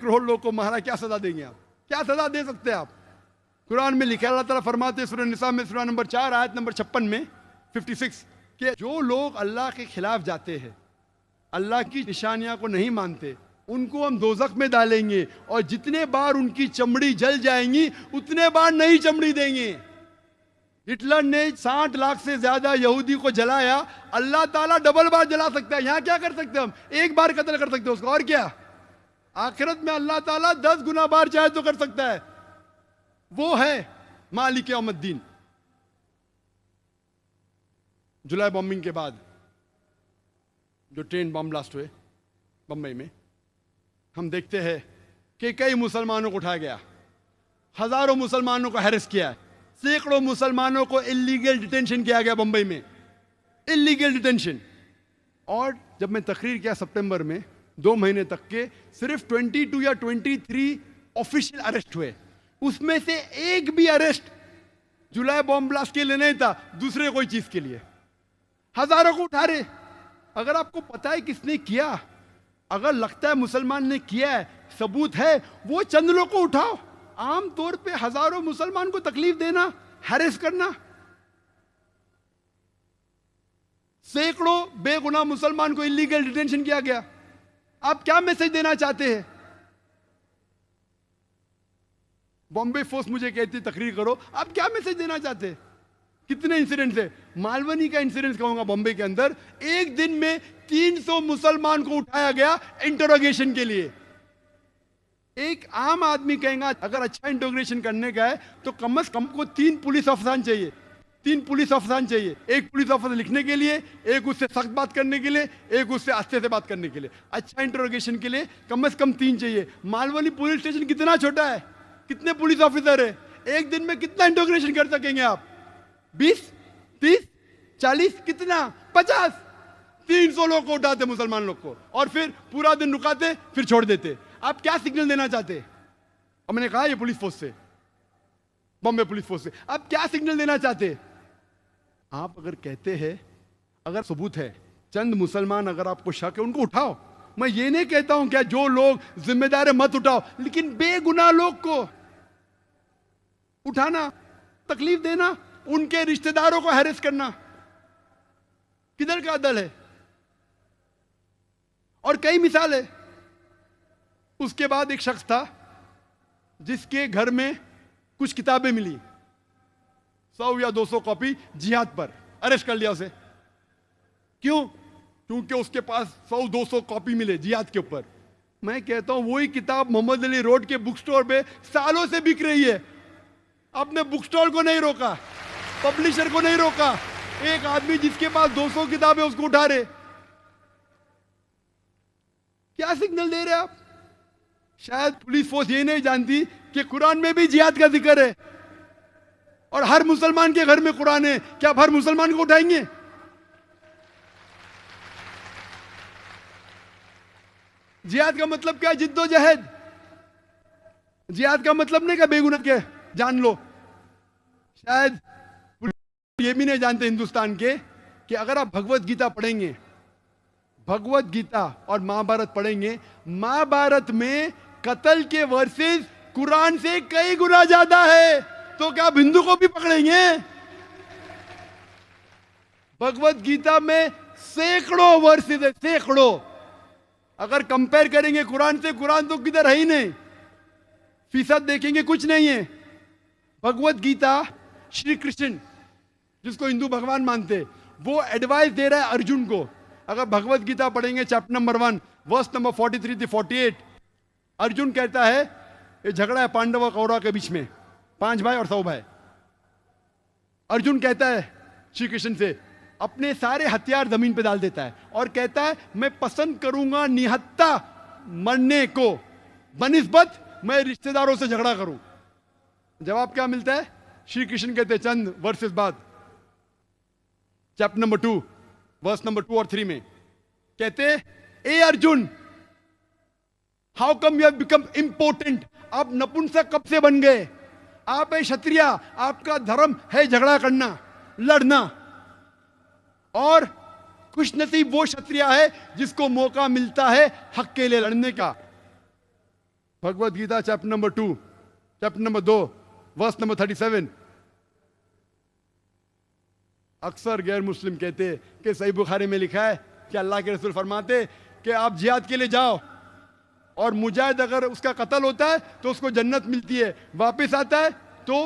करोड़ लोग को मारा, क्या सजा देंगे आप? क्या सजा दे सकते हैं आप? कुरान में लिखा है, अल्लाह ताला फरमाते हैं सूरह निसा में सूरह नंबर 4 आयत नंबर 56 में 56 कि जो लोग अल्लाह के खिलाफ जाते हैं, अल्लाह की निशानियां को नहीं मानते, उनको हम दोजख में डालेंगे और जितने बार उनकी चमड़ी जल जाएंगी उतने बार नई चमड़ी देंगे। हिटलर ने 60 लाख से ज्यादा यहूदी को जलाया, अल्लाह ताला डबल बार जला सकता है। यहां क्या कर सकते हैं हम? एक बार कत्ल कर सकते हैं उसको, और क्या? आखिरत में अल्लाह ताला 10 गुना बार चाहे तो कर सकता है। वो है मालिक यौमुद्दीन। जुलाई बॉम्बिंग के बाद जो ट्रेन बम ब्लास्ट हुए बम्बई में, हम देखते हैं कि कई मुसलमानों को उठाया गया, हजारों मुसलमानों को हैरेस किया है, सैकड़ों मुसलमानों को इलीगल डिटेंशन किया गया बंबई में, इलीगल डिटेंशन। और जब मैं तकरीर किया सितंबर में 2 महीने तक के, सिर्फ 22 या 23 ऑफिशियल अरेस्ट हुए, उसमें से एक भी अरेस्ट जुलाई बॉम्ब ब्लास्ट के लिए नहीं था, दूसरे कोई चीज के लिए। हजारों को उठा रहे। अगर आपको पता है किसने किया, अगर लगता है मुसलमान ने किया है, सबूत है, वो चंद लोग को उठाओ। आम तौर पे हजारों मुसलमान को तकलीफ देना, हैरेस करना, सैकड़ों बेगुनाह मुसलमान को इलीगल डिटेंशन किया गया। आप क्या मैसेज देना चाहते हैं? बॉम्बे फोर्स मुझे कहती तकरीर करो, आप क्या मैसेज देना चाहते हैं? कितने इंसिडेंट्स है? मालवनी का इंसिडेंट कहूंगा बॉम्बे के अंदर, एक दिन में 300 मुसलमान को उठाया गया इंटरोगेशन के लिए। एक आम आदमी कहेगा अगर अच्छा इंटरोगेशन करने का है तो कम से कम को 3 पुलिस अफसर चाहिए, 3 पुलिस अफसर चाहिए। एक पुलिस अफसर लिखने के लिए, एक उससे सख्त बात करने के लिए, एक उससे आस्ते से बात करने के लिए। अच्छा इंटरोगेशन के लिए कम से कम 3 चाहिए। मालवनी पुलिस स्टेशन कितना छोटा है, कितने पुलिस ऑफिसर है, एक दिन में कितना इंटरोगेशन कर सकेंगे आप? 20, 30, 40, कितना? 50। 300 लोग को उठाते मुसलमान लोग को और फिर पूरा दिन रुकाते, फिर छोड़ देते। आप क्या सिग्नल देना चाहते? और मैंने कहा ये पुलिस फोर्स से, बॉम्बे पुलिस फोर्स से, आप क्या सिग्नल देना चाहते? आप अगर कहते हैं, अगर सबूत है, चंद मुसलमान अगर आपको शक है उनको उठाओ। मैं ये नहीं कहता हूं क्या जो लोग जिम्मेदार है मत उठाओ, लेकिन बेगुनाह लोग को उठाना, तकलीफ देना, उनके रिश्तेदारों को हैरेस करना, किधर का अदल है? और कई मिसाल है। उसके बाद एक शख्स था जिसके घर में कुछ किताबें मिली, 100 या 200 कॉपी जिहाद पर, अरेस्ट कर लिया उसे। क्यों? क्योंकि उसके पास 100-200 कॉपी मिले जिहाद के ऊपर। मैं कहता हूं वही किताब मोहम्मद अली रोड के बुक स्टोर पे सालों से बिक रही है। आपने बुक स्टोर को नहीं रोका, पब्लिशर को नहीं रोका, एक आदमी जिसके पास 200 किताबें उसको उठा रहे। क्या सिग्नल दे रहे आप? शायद पुलिस फोर्स ये नहीं जानती कि कुरान में भी जिहाद का जिक्र है और हर मुसलमान के घर में कुरान है। क्या आप हर मुसलमान को उठाएंगे? जिहाद का मतलब क्या है? जिद्दोजहद। जिहाद का मतलब नहीं क्या बेगुनाह के जान लो। शायद ये भी नहीं जानते हिंदुस्तान के कि अगर आप भगवत गीता पढ़ेंगे, भगवत गीता और महाभारत पढ़ेंगे, महाभारत में कत्ल के वर्सेस कुरान से कई गुना ज्यादा है। तो क्या आप हिंदू को भी पकड़ेंगे? भगवत गीता में सैकड़ों वर्सेस है, सैकड़ों। अगर कंपेयर करेंगे कुरान से, कुरान तो किधर है ही नहीं, फीसद देखेंगे कुछ नहीं है। भगवत गीता श्री कृष्ण जिसको हिंदू भगवान मानते, वो एडवाइस दे रहा है अर्जुन को। अगर भगवत गीता पढ़ेंगे चैप्टर नंबर 1 वर्स नंबर 43 से 48, अर्जुन कहता है ये झगड़ा है पांडव और कौरव के बीच में, 5 भाई और 100 भाई। अर्जुन कहता है श्री कृष्ण से, अपने सारे हथियार जमीन पे डाल देता है और कहता है मैं पसंद करूंगा निहत्ता मरने को बनिस्बत मैं रिश्तेदारों से झगड़ा करूं। जवाब क्या मिलता है? श्री कृष्ण कहते चंद वर्सेस बाद, चैप्टर नंबर 2 वर्स नंबर 2 और 3 में कहते ए Arjun, how come you have become important? आप नपुंसक कब से बन गए? आप है क्षत्रिय, आपका धर्म है झगड़ा करना, लड़ना। और खुशनसीब वो क्षत्रिय है जिसको मौका मिलता है हक के लिए लड़ने का। Bhagavad Gita chapter number 2, chapter number 2, verse number 37। अक्सर गैर मुस्लिम कहते कि सही बुखारी में लिखा है कि अल्लाह के रसूल फरमाते कि आप जिहाद के लिए जाओ और मुजाहिद अगर उसका कत्ल होता है तो उसको जन्नत मिलती है, वापस आता है तो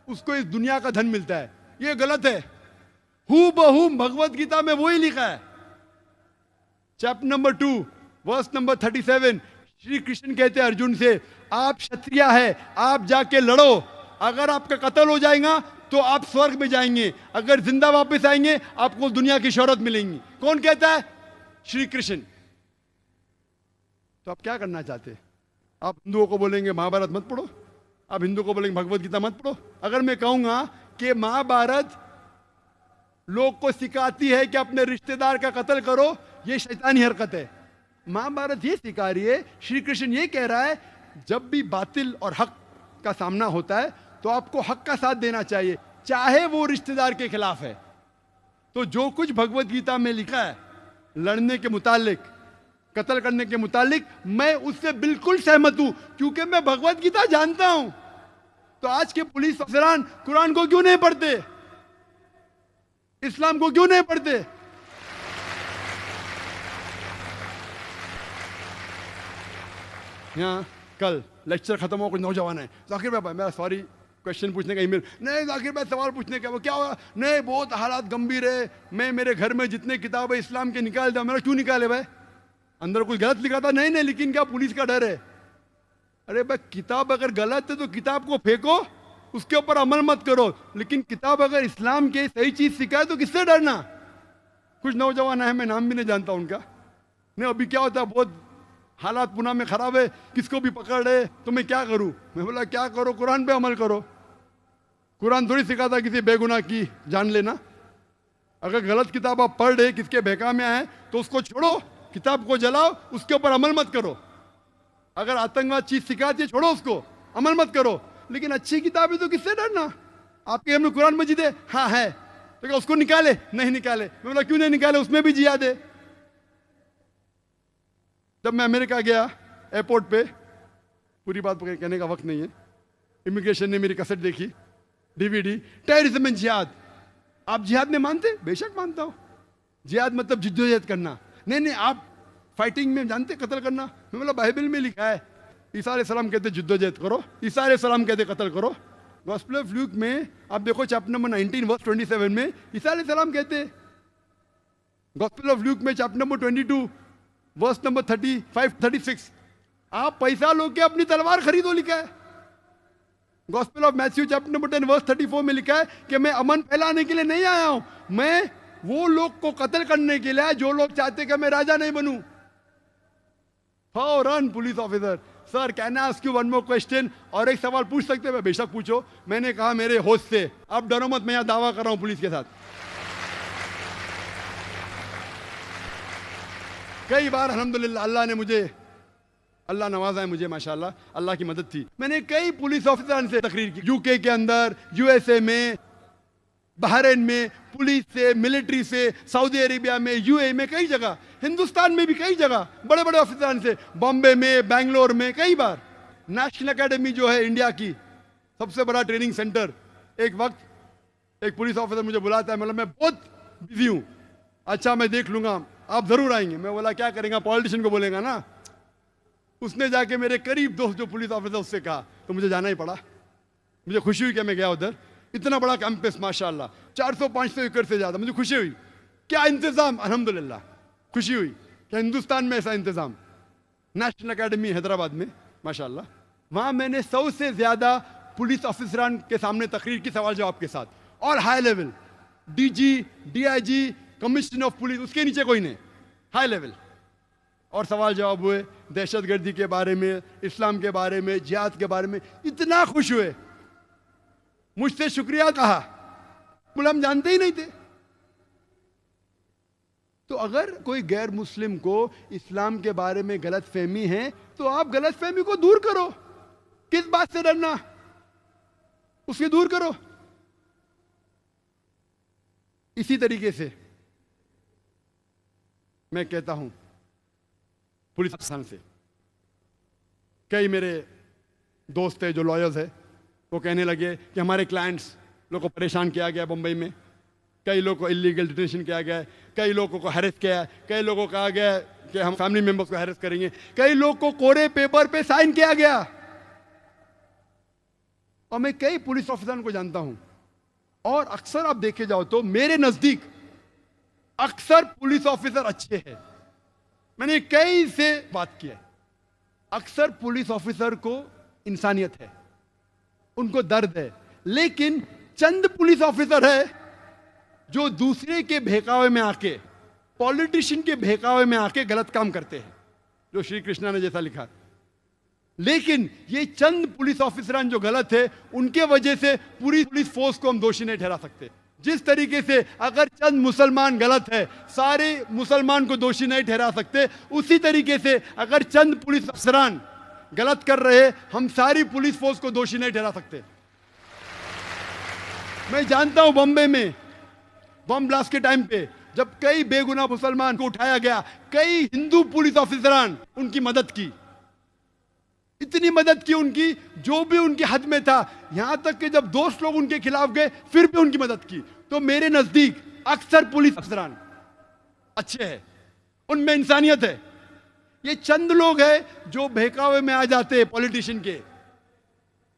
उसको इस दुनिया का धन मिलता है। ये गलत है। हू बहू भगवत गीता में वही लिखा है। Chapter number 2, verse number 37, Shri Krishna कहते हैं अर्जुन से, आप क्षत्रिय है, आप जाके लड़ो, अगर आपका कत्ल हो जाएगा तो आप स्वर्ग में जाएंगे, अगर जिंदा वापस आएंगे आपको दुनिया की शोहरत मिलेंगी। कौन कहता है? श्री कृष्ण। तो आप क्या करना चाहते हैं? आप हिंदुओं को बोलेंगे महाभारत मत पढ़ो, आप हिंदुओं को बोलेंगे भगवत गीता मत पढ़ो। अगर मैं कहूंगा कि महाभारत लोग को सिखाती है कि अपने रिश्तेदार का कत्ल करो, ये शैतानी हरकत है। महाभारत ये सिखा रही है, श्री कृष्ण ये कह रहा है, जब भी बातिल और हक का सामना होता है तो आपको हक का साथ देना चाहिए, चाहे वो रिश्तेदार के खिलाफ है। तो जो कुछ भगवत गीता में लिखा है लड़ने के मुतालिक, कत्ल करने के मुतालिक, मैं उससे बिल्कुल सहमत हूं, क्योंकि मैं भगवत गीता जानता हूं। तो आज के पुलिस अफसरान कुरान को क्यों नहीं पढ़ते? इस्लाम को क्यों नहीं पढ़ते? यहाँ कल लेक्चर खत्म हो, कुछ नौजवान है, जाकिर भाई मेरा सॉरी क्वेश्चन पूछने का ईमेल, नहीं जाकिर भाई सवाल पूछने का, वो क्या हुआ? नहीं बहुत हालात गंभीर है, मैं मेरे घर में जितने किताब है इस्लाम के निकाल दिया। मेरा क्यों निकाले भाई? अंदर कुछ गलत लिखा था? नहीं नहीं, लेकिन क्या पुलिस का डर है? अरे भाई किताब अगर गलत है तो किताब को फेंको, उसके ऊपर अमल मत करो, लेकिन किताब अगर इस्लाम के सही चीज सिखाए तो किससे डरना? कुछ नौजवान है, मैं नाम भी नहीं जानता उनका, नहीं अभी क्या होता है, बहुत हालात पुणे में खराब है, किसको भी पकड़ रहे, तो मैं क्या करूं? मैं बोला क्या करो, कुरान पे अमल करो। कुरान थोड़ी सिखाता किसी बेगुनाह की जान लेना। अगर गलत किताब आप पढ़ रहे, किसके बहका में आए, तो उसको छोड़ो, किताब को जलाओ, उसके ऊपर अमल मत करो। अगर आतंकवाद चीज सिखाती है छोड़ो उसको, अमल मत करो। लेकिन अच्छी किताब है तो किससे डरना? आपके घर में कुरान मजीद है? हाँ है, तो क्या उसको निकाले? नहीं निकाले। मैं बोला क्यों नहीं निकाले? उसमें भी जिहाद है। जब मैं अमेरिका गया एयरपोर्ट पे, पूरी बात कहने का वक्त नहीं है, इमिग्रेशन ने मेरी कैसेट देखी, डीवीडी, टेररिज्म एंड जिहाद। आप जिहाद में मानते? बेशक मानता हूं। जिहाद मतलब जिद्दोजहद करना। नहीं नहीं, आप फाइटिंग में जानते कत्ल करना? मैं बोला बाइबल में लिखा है, ईसा अलैहिस्सलाम कहते जिद्दोजहद करो, ईसा अलैहिस्सलाम कहते कत्ल करो। गॉस्पेल ऑफ ल्यूक में आप देखो चैप्टर नंबर 19 वर्स 27 में ईसा अलैहिस्सलाम कहते। गॉस्पेल ऑफ ल्यूक में चैप्टर नंबर 22 वर्स नंबर 35-36, आप पैसा लो के अपनी तलवार खरीदो, लिखा है। Gospel of Matthew chapter number 10 verse 34 में लिखा है कि मैं अमन फैलाने के लिए नहीं आया हूं, मैं वो लोग को कत्ल करने के लिए जो लोग चाहते कि मैं राजा नहीं बनूं। फौरन police officer, sir can I ask you one more question? और एक सवाल पूछ सकते हैं? बेशक पूछो। मैंने कहा मेरे होश से, आप डरो मत, मैं यहां दावा कर रहा हूं पुलिस के साथ। कई बार अल्हम्दुलिल्लाह अल्लाह ने मुझे, अल्लाह नवाजा है मुझे, माशाल्लाह अल्लाह की मदद थी। मैंने कई पुलिस ऑफिसर से तकरीर की, यूके के अंदर, यूएसए में, बहरीन में, पुलिस से, मिलिट्री से, सऊदी अरेबिया में, यूएई में, कई जगह, हिंदुस्तान में भी कई जगह बड़े बड़े ऑफिसर से, बॉम्बे में, बैंगलोर में, कई बार। नेशनल एकेडमी जो है इंडिया की सबसे बड़ा ट्रेनिंग सेंटर, एक वक्त एक पुलिस ऑफिसर मुझे बुलाता है, मतलब मैं बहुत बिजी हूँ, अच्छा मैं देख लूंगा, आप जरूर आएंगे। मैं बोला क्या करेंगे, पॉलिटिशियन को बोलेगा ना। उसने जाके मेरे करीब दोस्त जो पुलिस ऑफिसर उससे कहा, तो मुझे जाना ही पड़ा। मुझे खुशी हुई कि मैं गया उधर, इतना बड़ा कैंपस माशाल्लाह, 400-500 एकड़ से ज्यादा, मुझे खुशी हुई। क्या इंतजाम, अल्हम्दुलिल्लाह खुशी हुई कि हिंदुस्तान में ऐसा इंतजाम। नेशनल एकेडमी हैदराबाद में माशाल्लाह, वहां मैंने 100 से ज्यादा पुलिस ऑफिसरान के सामने तकरीर की, सवाल जवाब के साथ, और high level, DG, DIG, commissioner of police, उसके नीचे कोई नहीं, हाई लेवल। और सवाल जवाब हुए दहशतगर्दी के बारे में, इस्लाम के बारे में, जिहाद के बारे में। इतना खुश हुए, मुझसे शुक्रिया कहा, बोले हम जानते ही नहीं थे। तो अगर कोई गैर मुस्लिम को इस्लाम के बारे में गलत फहमी है तो आप गलत फहमी को दूर करो। किस बात से डरना, उसके दूर करो। इसी तरीके से मैं कहता हूं पुलिस अफसर से कई मेरे दोस्त है जो लॉयर्स है, वो कहने लगे कि हमारे क्लाइंट्स लोग को परेशान किया गया बम्बई में, कई लोगों को इलीगल डिटेंशन किया गया है, कई लोगों को हैरेस किया है, कई लोगों को कहा गया है कि हम फैमिली मेंबर्स को हैरेस करेंगे, कई लोग को कोरे पेपर पे साइन किया गया। और मैं कई पुलिस ऑफिसरों को जानता हूं, और अक्सर आप देखे जाओ तो मेरे नजदीक अक्सर पुलिस ऑफिसर अच्छे हैं। मैंने कई से बात की है, अक्सर पुलिस ऑफिसर को इंसानियत है, उनको दर्द है, लेकिन चंद पुलिस ऑफिसर है जो दूसरे के बहकावे में आके, पॉलिटिशियन के बहकावे में आके गलत काम करते हैं, जो श्री कृष्णा ने जैसा लिखा। लेकिन ये चंद पुलिस ऑफिसरान जो गलत है, उनके वजह से पूरी पुलिस फोर्स को हम दोषी नहीं ठहरा सकते। जिस तरीके से अगर चंद मुसलमान गलत है, सारे मुसलमान को दोषी नहीं ठहरा सकते, उसी तरीके से अगर चंद पुलिस अफसरान गलत कर रहे, हम सारी पुलिस फोर्स को दोषी नहीं ठहरा सकते। मैं जानता हूं बॉम्बे में बम ब्लास्ट के टाइम पे जब कई बेगुनाह मुसलमान को उठाया गया, कई हिंदू पुलिस ऑफिसरान उनकी मदद की, इतनी मदद की उनकी जो भी उनके हद में था, यहां तक कि जब दोस्त लोग उनके खिलाफ गए फिर भी उनकी मदद की। तो मेरे नजदीक अक्सर पुलिस अफसरान अच्छे हैं, उनमें इंसानियत है। ये चंद लोग हैं जो बहकावे में आ जाते हैं पॉलिटिशियन के,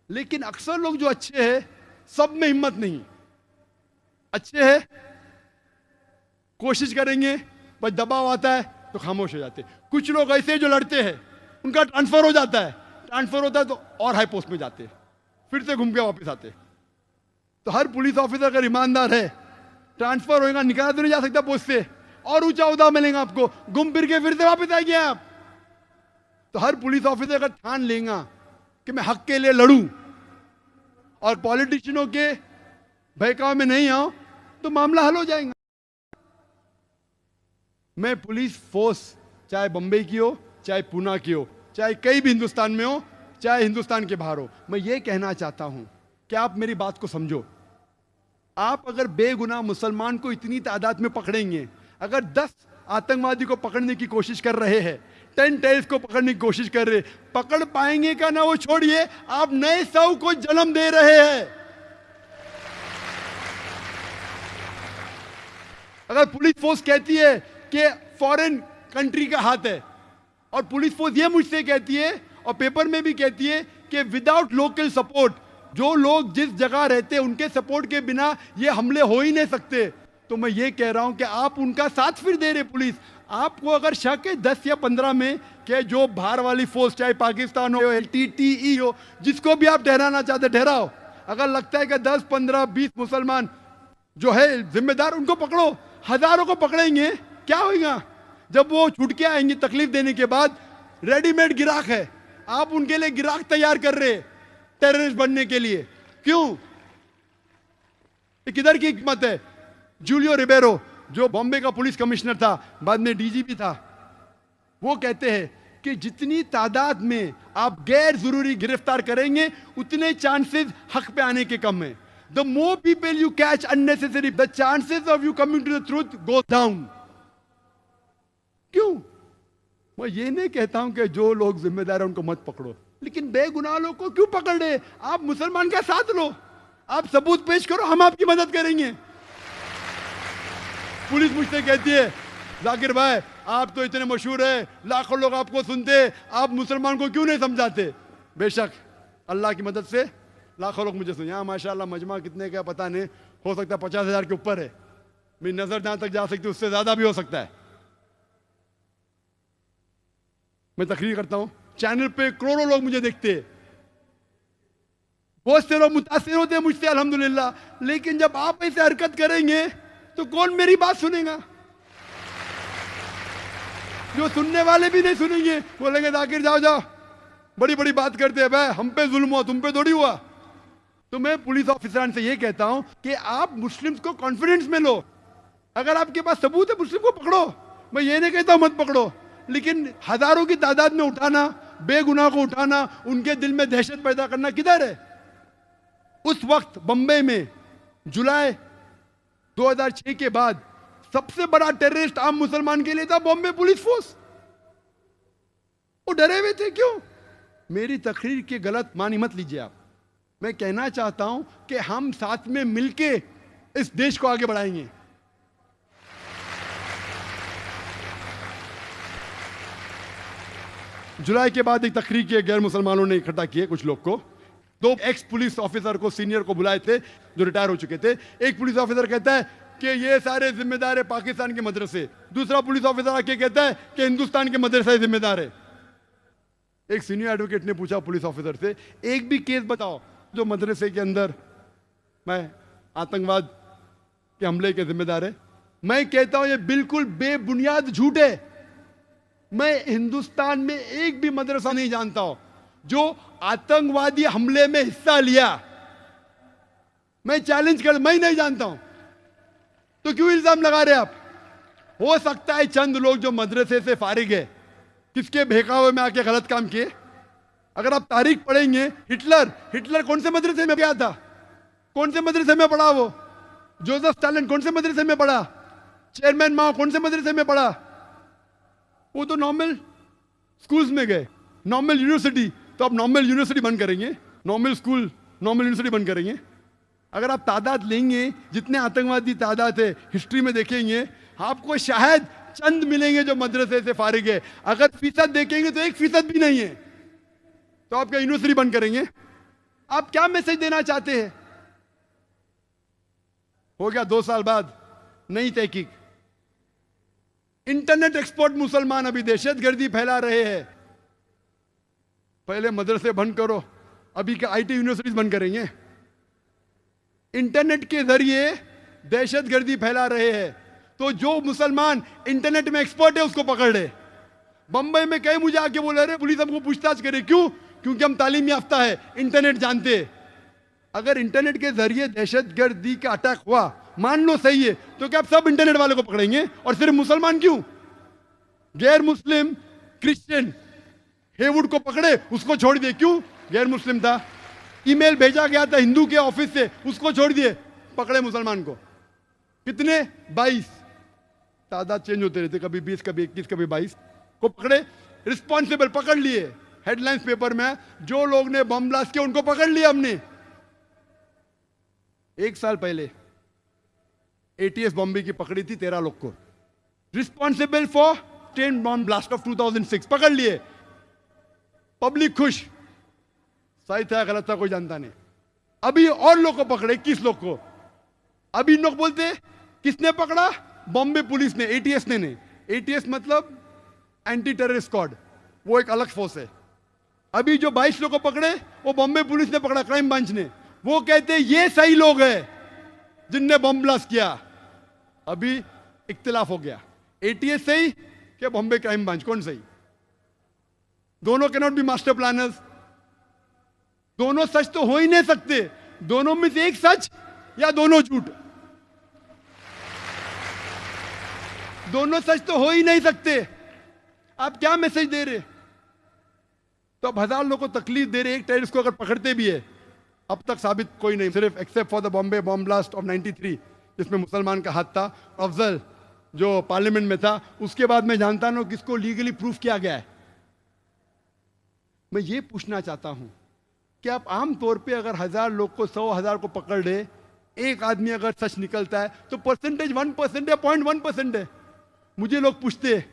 लेकिन अक्सर लोग जो अच्छे हैं सब में हिम्मत नहीं, अच्छे हैं, कोशिश करेंगे, बस दबाव आता है तो खामोश हो जाते। कुछ लोग ऐसे जो लड़ते हैं उनका ट्रांसफर हो जाता है, ट्रांसफर होता है तो और हाई पोस्ट में जाते, फिर से घूम के वापस आते। तो हर पुलिस ऑफिसर अगर ईमानदार है, ट्रांसफर होएगा, निकाला तो नहीं जा सकता पोस्ट से, और ऊंचा उदा मिलेगा आपको, घूम फिर के फिर से वापस आएंगे आप। तो हर पुलिस ऑफिसर अगर ठान लेगा कि मैं हक के लिए लड़ूं और पॉलिटिशियनों के बहकाव में नहीं आऊं, तो मामला हल हो जाएगा। मैं पुलिस फोर्स चाहे बंबई की हो, चाहे पूना की हो, चाहे कहीं भी हिंदुस्तान में हो, चाहे हिंदुस्तान के बाहर हो, मैं ये कहना चाहता हूं कि आप मेरी बात को समझो। आप अगर बेगुनाह मुसलमान को इतनी तादाद में पकड़ेंगे, अगर 10 आतंकवादी को पकड़ने की कोशिश कर रहे हैं, 10 टेररिस्ट को पकड़ने की कोशिश कर रहे, पकड़ पाएंगे का ना वो छोड़िए, आप नए 100 को जन्म दे रहे हैं। अगर पुलिस फोर्स कहती है कि फॉरेन कंट्री का हाथ है, और पुलिस फोर्स ये मुझसे कहती है और पेपर में भी कहती है कि विदाउट लोकल सपोर्ट, जो लोग जिस जगह रहते हैं उनके सपोर्ट के बिना ये हमले हो ही नहीं सकते, तो मैं ये कह रहा हूं कि आप उनका साथ फिर दे रहे पुलिस। आपको अगर शक है 10 या 15 में कि जो बाहर वाली फोर्स, चाहे पाकिस्तान हो, LTTE हो, जिसको भी आप ठहराना चाहते ठहराओ, अगर लगता है कि 10, 15, 20 मुसलमान जो है जिम्मेदार, उनको पकड़ो। हजारों को पकड़ेंगे, क्या होगा? जब वो छूट के आएंगे तकलीफ देने के बाद, रेडीमेड गिराक है, आप उनके लिए गिराक तैयार कर रहे टेररिस्ट बनने के लिए। क्यों? किधर की हिकमत है? जूलियो रिबेरो जो बॉम्बे का पुलिस कमिश्नर था, बाद में DGP था, वो कहते हैं कि जितनी तादाद में आप गैर जरूरी गिरफ्तार करेंगे, उतने चांसेस हक पे आने के कम है। The more people you catch unnecessary, the chances of you coming to the truth goes down. क्यों? मैं ये नहीं कहता हूं कि जो लोग जिम्मेदार हैं उनको मत पकड़ो, लेकिन बेगुनाह लोग को क्यों पकड़ रहे? आप मुसलमान का साथ लो, आप सबूत पेश करो, हम आपकी मदद करेंगे। पुलिस मुझसे कहती है, जाकिर भाई आप तो इतने मशहूर है, लाखों लोग आपको सुनते, आप मुसलमान को क्यों नहीं समझाते? बेशक अल्लाह की मदद से लाखों लोग मुझे सुन, यहाँ माशाल्लाह मजमा कितने का पता नहीं, हो सकता है 50,000 के ऊपर है, मेरी नजर जहां तक जा सकती है उससे ज्यादा भी हो सकता है। मैं तकरीर करता हूं, चैनल पे करोड़ों लोग मुझे देखते हैं, बहुत से लोग मुतासिर होते हैं मुझसे अल्हम्दुलिल्लाह, लेकिन जब आप ऐसे हरकत करेंगे तो कौन मेरी बात सुनेगा? जो सुनने वाले भी नहीं सुनेंगे, बोलेंगे जाकिर जाओ जाओ, बड़ी बड़ी बात करते हैं, भाई हम पे जुल्म हुआ, तुम पे थोड़ी हुआ। तो मैं पुलिस ऑफिसरान से ये कहता हूं कि आप मुस्लिम्स को कॉन्फिडेंस में लो, अगर आपके पास सबूत है मुस्लिम को पकड़ो, मैं ये नहीं कहता हूं मत पकड़ो, लेकिन हजारों की तादाद में उठाना, बेगुनाह को उठाना, उनके दिल में दहशत पैदा करना किधर है? उस वक्त बंबई में जुलाई 2006 के बाद सबसे बड़ा टेररिस्ट आम मुसलमान के लिए था बॉम्बे पुलिस फोर्स। वो डरे हुए थे, क्यों? मेरी तकरीर के गलत मानी मत लीजिए आप। मैं कहना चाहता हूं कि हम साथ में मिलके इस देश को आगे बढ़ाएंगे। जुलाई के बाद एक तकरीर की गैर मुसलमानों ने इकट्ठा किए कुछ लोग को। 2 एक्स पुलिस ऑफिसर को, सीनियर को बुलाए थे जो रिटायर हो चुके थे। एक पुलिस ऑफिसर कहता है कि ये सारे जिम्मेदार है पाकिस्तान के मदरसे, दूसरा पुलिस ऑफिसर आके कहता है कि हिंदुस्तान के मदरसे जिम्मेदार है। एक सीनियर एडवोकेट ने पूछा पुलिस ऑफिसर से, एक भी केस बताओ जो मदरसे के अंदर मैं आतंकवाद के हमले के जिम्मेदार है। मैं कहता हूं ये बिल्कुल बेबुनियाद झूठ है। मैं हिंदुस्तान में एक भी मदरसा नहीं जानता हूं जो आतंकवादी हमले में हिस्सा लिया। मैं चैलेंज कर, मैं नहीं जानता हूं, तो क्यों इल्जाम लगा रहे आप? हो सकता है चंद लोग जो मदरसे से फारिग है किसके बहकावे में आके गलत काम किए। अगर आप तारीख पढ़ेंगे, हिटलर कौन से मदरसे में गया था? कौन से मदरसे में पढ़ा वो? जोसेफ स्टालिन कौन से मदरसे में पढ़ा? चेयरमैन माओ कौन से मदरसे में पढ़ा? वो तो नॉर्मल स्कूल्स में गए। नॉर्मल यूनिवर्सिटी, तो आप नॉर्मल यूनिवर्सिटी बंद करेंगे, नॉर्मल स्कूल नॉर्मल यूनिवर्सिटी बंद करेंगे। अगर आप तादाद लेंगे, जितने आतंकवादी तादाद है हिस्ट्री में देखेंगे, आपको शायद चंद मिलेंगे जो मदरसे से फारिग है। अगर फीसद देखेंगे तो 1% भी नहीं है। तो आप क्या यूनिवर्सिटी बंद करेंगे? आप क्या मैसेज देना चाहते हैं? हो गया 2 साल बाद नई तहकीक, इंटरनेट एक्सपर्ट मुसलमान अभी दहशतगर्दी फैला रहे हैं। पहले मदरसे बंद करो, अभी क्या आईटी यूनिवर्सिटीज बंद करेंगे? इंटरनेट के जरिए दहशतगर्दी फैला रहे हैं, तो जो मुसलमान इंटरनेट में एक्सपर्ट है उसको पकड़ ले। बंबई में कई मुझे आके बोले, अरे पुलिस हमको पूछताछ करे, क्यों? क्योंकि हम तालीम याफ्ता है, इंटरनेट जानते हैं। अगर इंटरनेट के जरिए दहशतगर्दी का अटैक हुआ, मान लो सही है, तो क्या आप सब इंटरनेट वाले को पकड़ेंगे? और सिर्फ मुसलमान क्यों? गैर मुस्लिम क्रिश्चियन हेवुड को पकड़े, उसको छोड़ दिए, क्यों? गैर मुस्लिम था। ईमेल भेजा गया था हिंदू के ऑफिस से, उसको छोड़ दिए, पकड़े मुसलमान को। कितने? 22। तादाद चेंज होते रहते, कभी 20, कभी 21, कभी 22 को पकड़े। रिस्पॉन्सिबल पकड़ लिए, हेडलाइंस पेपर में, जो लोग ने बम ब्लास्ट किया उनको पकड़ लिया हमने। 1 साल पहले एटीएस बॉम्बे की पकड़ी थी 13 लोग को, responsible for 10 bomb blast of 2006, पकड़ लिए। पब्लिक खुश, सही था गलत था कोई जानता नहीं। अभी और लोग को पकड़े, 21 लोग को। अभी इन लोग बोलते किसने पकड़ा? बॉम्बे पुलिस ने, एटीएस ने नहीं। एटीएस मतलब एंटी टेररिस्ट स्क्वाड, वो एक अलग फोर्स है। अभी जो 22 लोग को पकड़े वो बॉम्बे पुलिस ने पकड़ा, क्राइम ब्रांच ने। वो कहते ये सही लोग हैं जिनने बम ब्लास्ट किया। अभी इख्तिलाफ हो गया, एटीएस सही क्या बॉम्बे क्राइम ब्रांच, कौन सही? दोनों कैनॉट बी मास्टर प्लानर्स। दोनों सच तो हो ही नहीं सकते। दोनों में से एक सच या दोनों झूठ। दोनों सच तो हो ही नहीं सकते। आप क्या मैसेज दे रहे? तो अब 1000 लोगों को तकलीफ दे रहे। एक टेररिस्ट को अगर पकड़ते भी है, अब तक साबित कोई नहीं, सिर्फ except for the Bombay bomb blast of 93 जिसमें मुसलमान का हाथ था, अफजल जो पार्लियामेंट में था। उसके बाद मैं जानता ना किसको लीगली प्रूफ किया गया है। मैं ये पूछना चाहता हूं कि आप आम तौर पे अगर 1000 लोग को 100,000 को पकड़ रहे, एक आदमी अगर सच निकलता है तो परसेंटेज 1% या 0.1% है। मुझे लोग पूछते हैं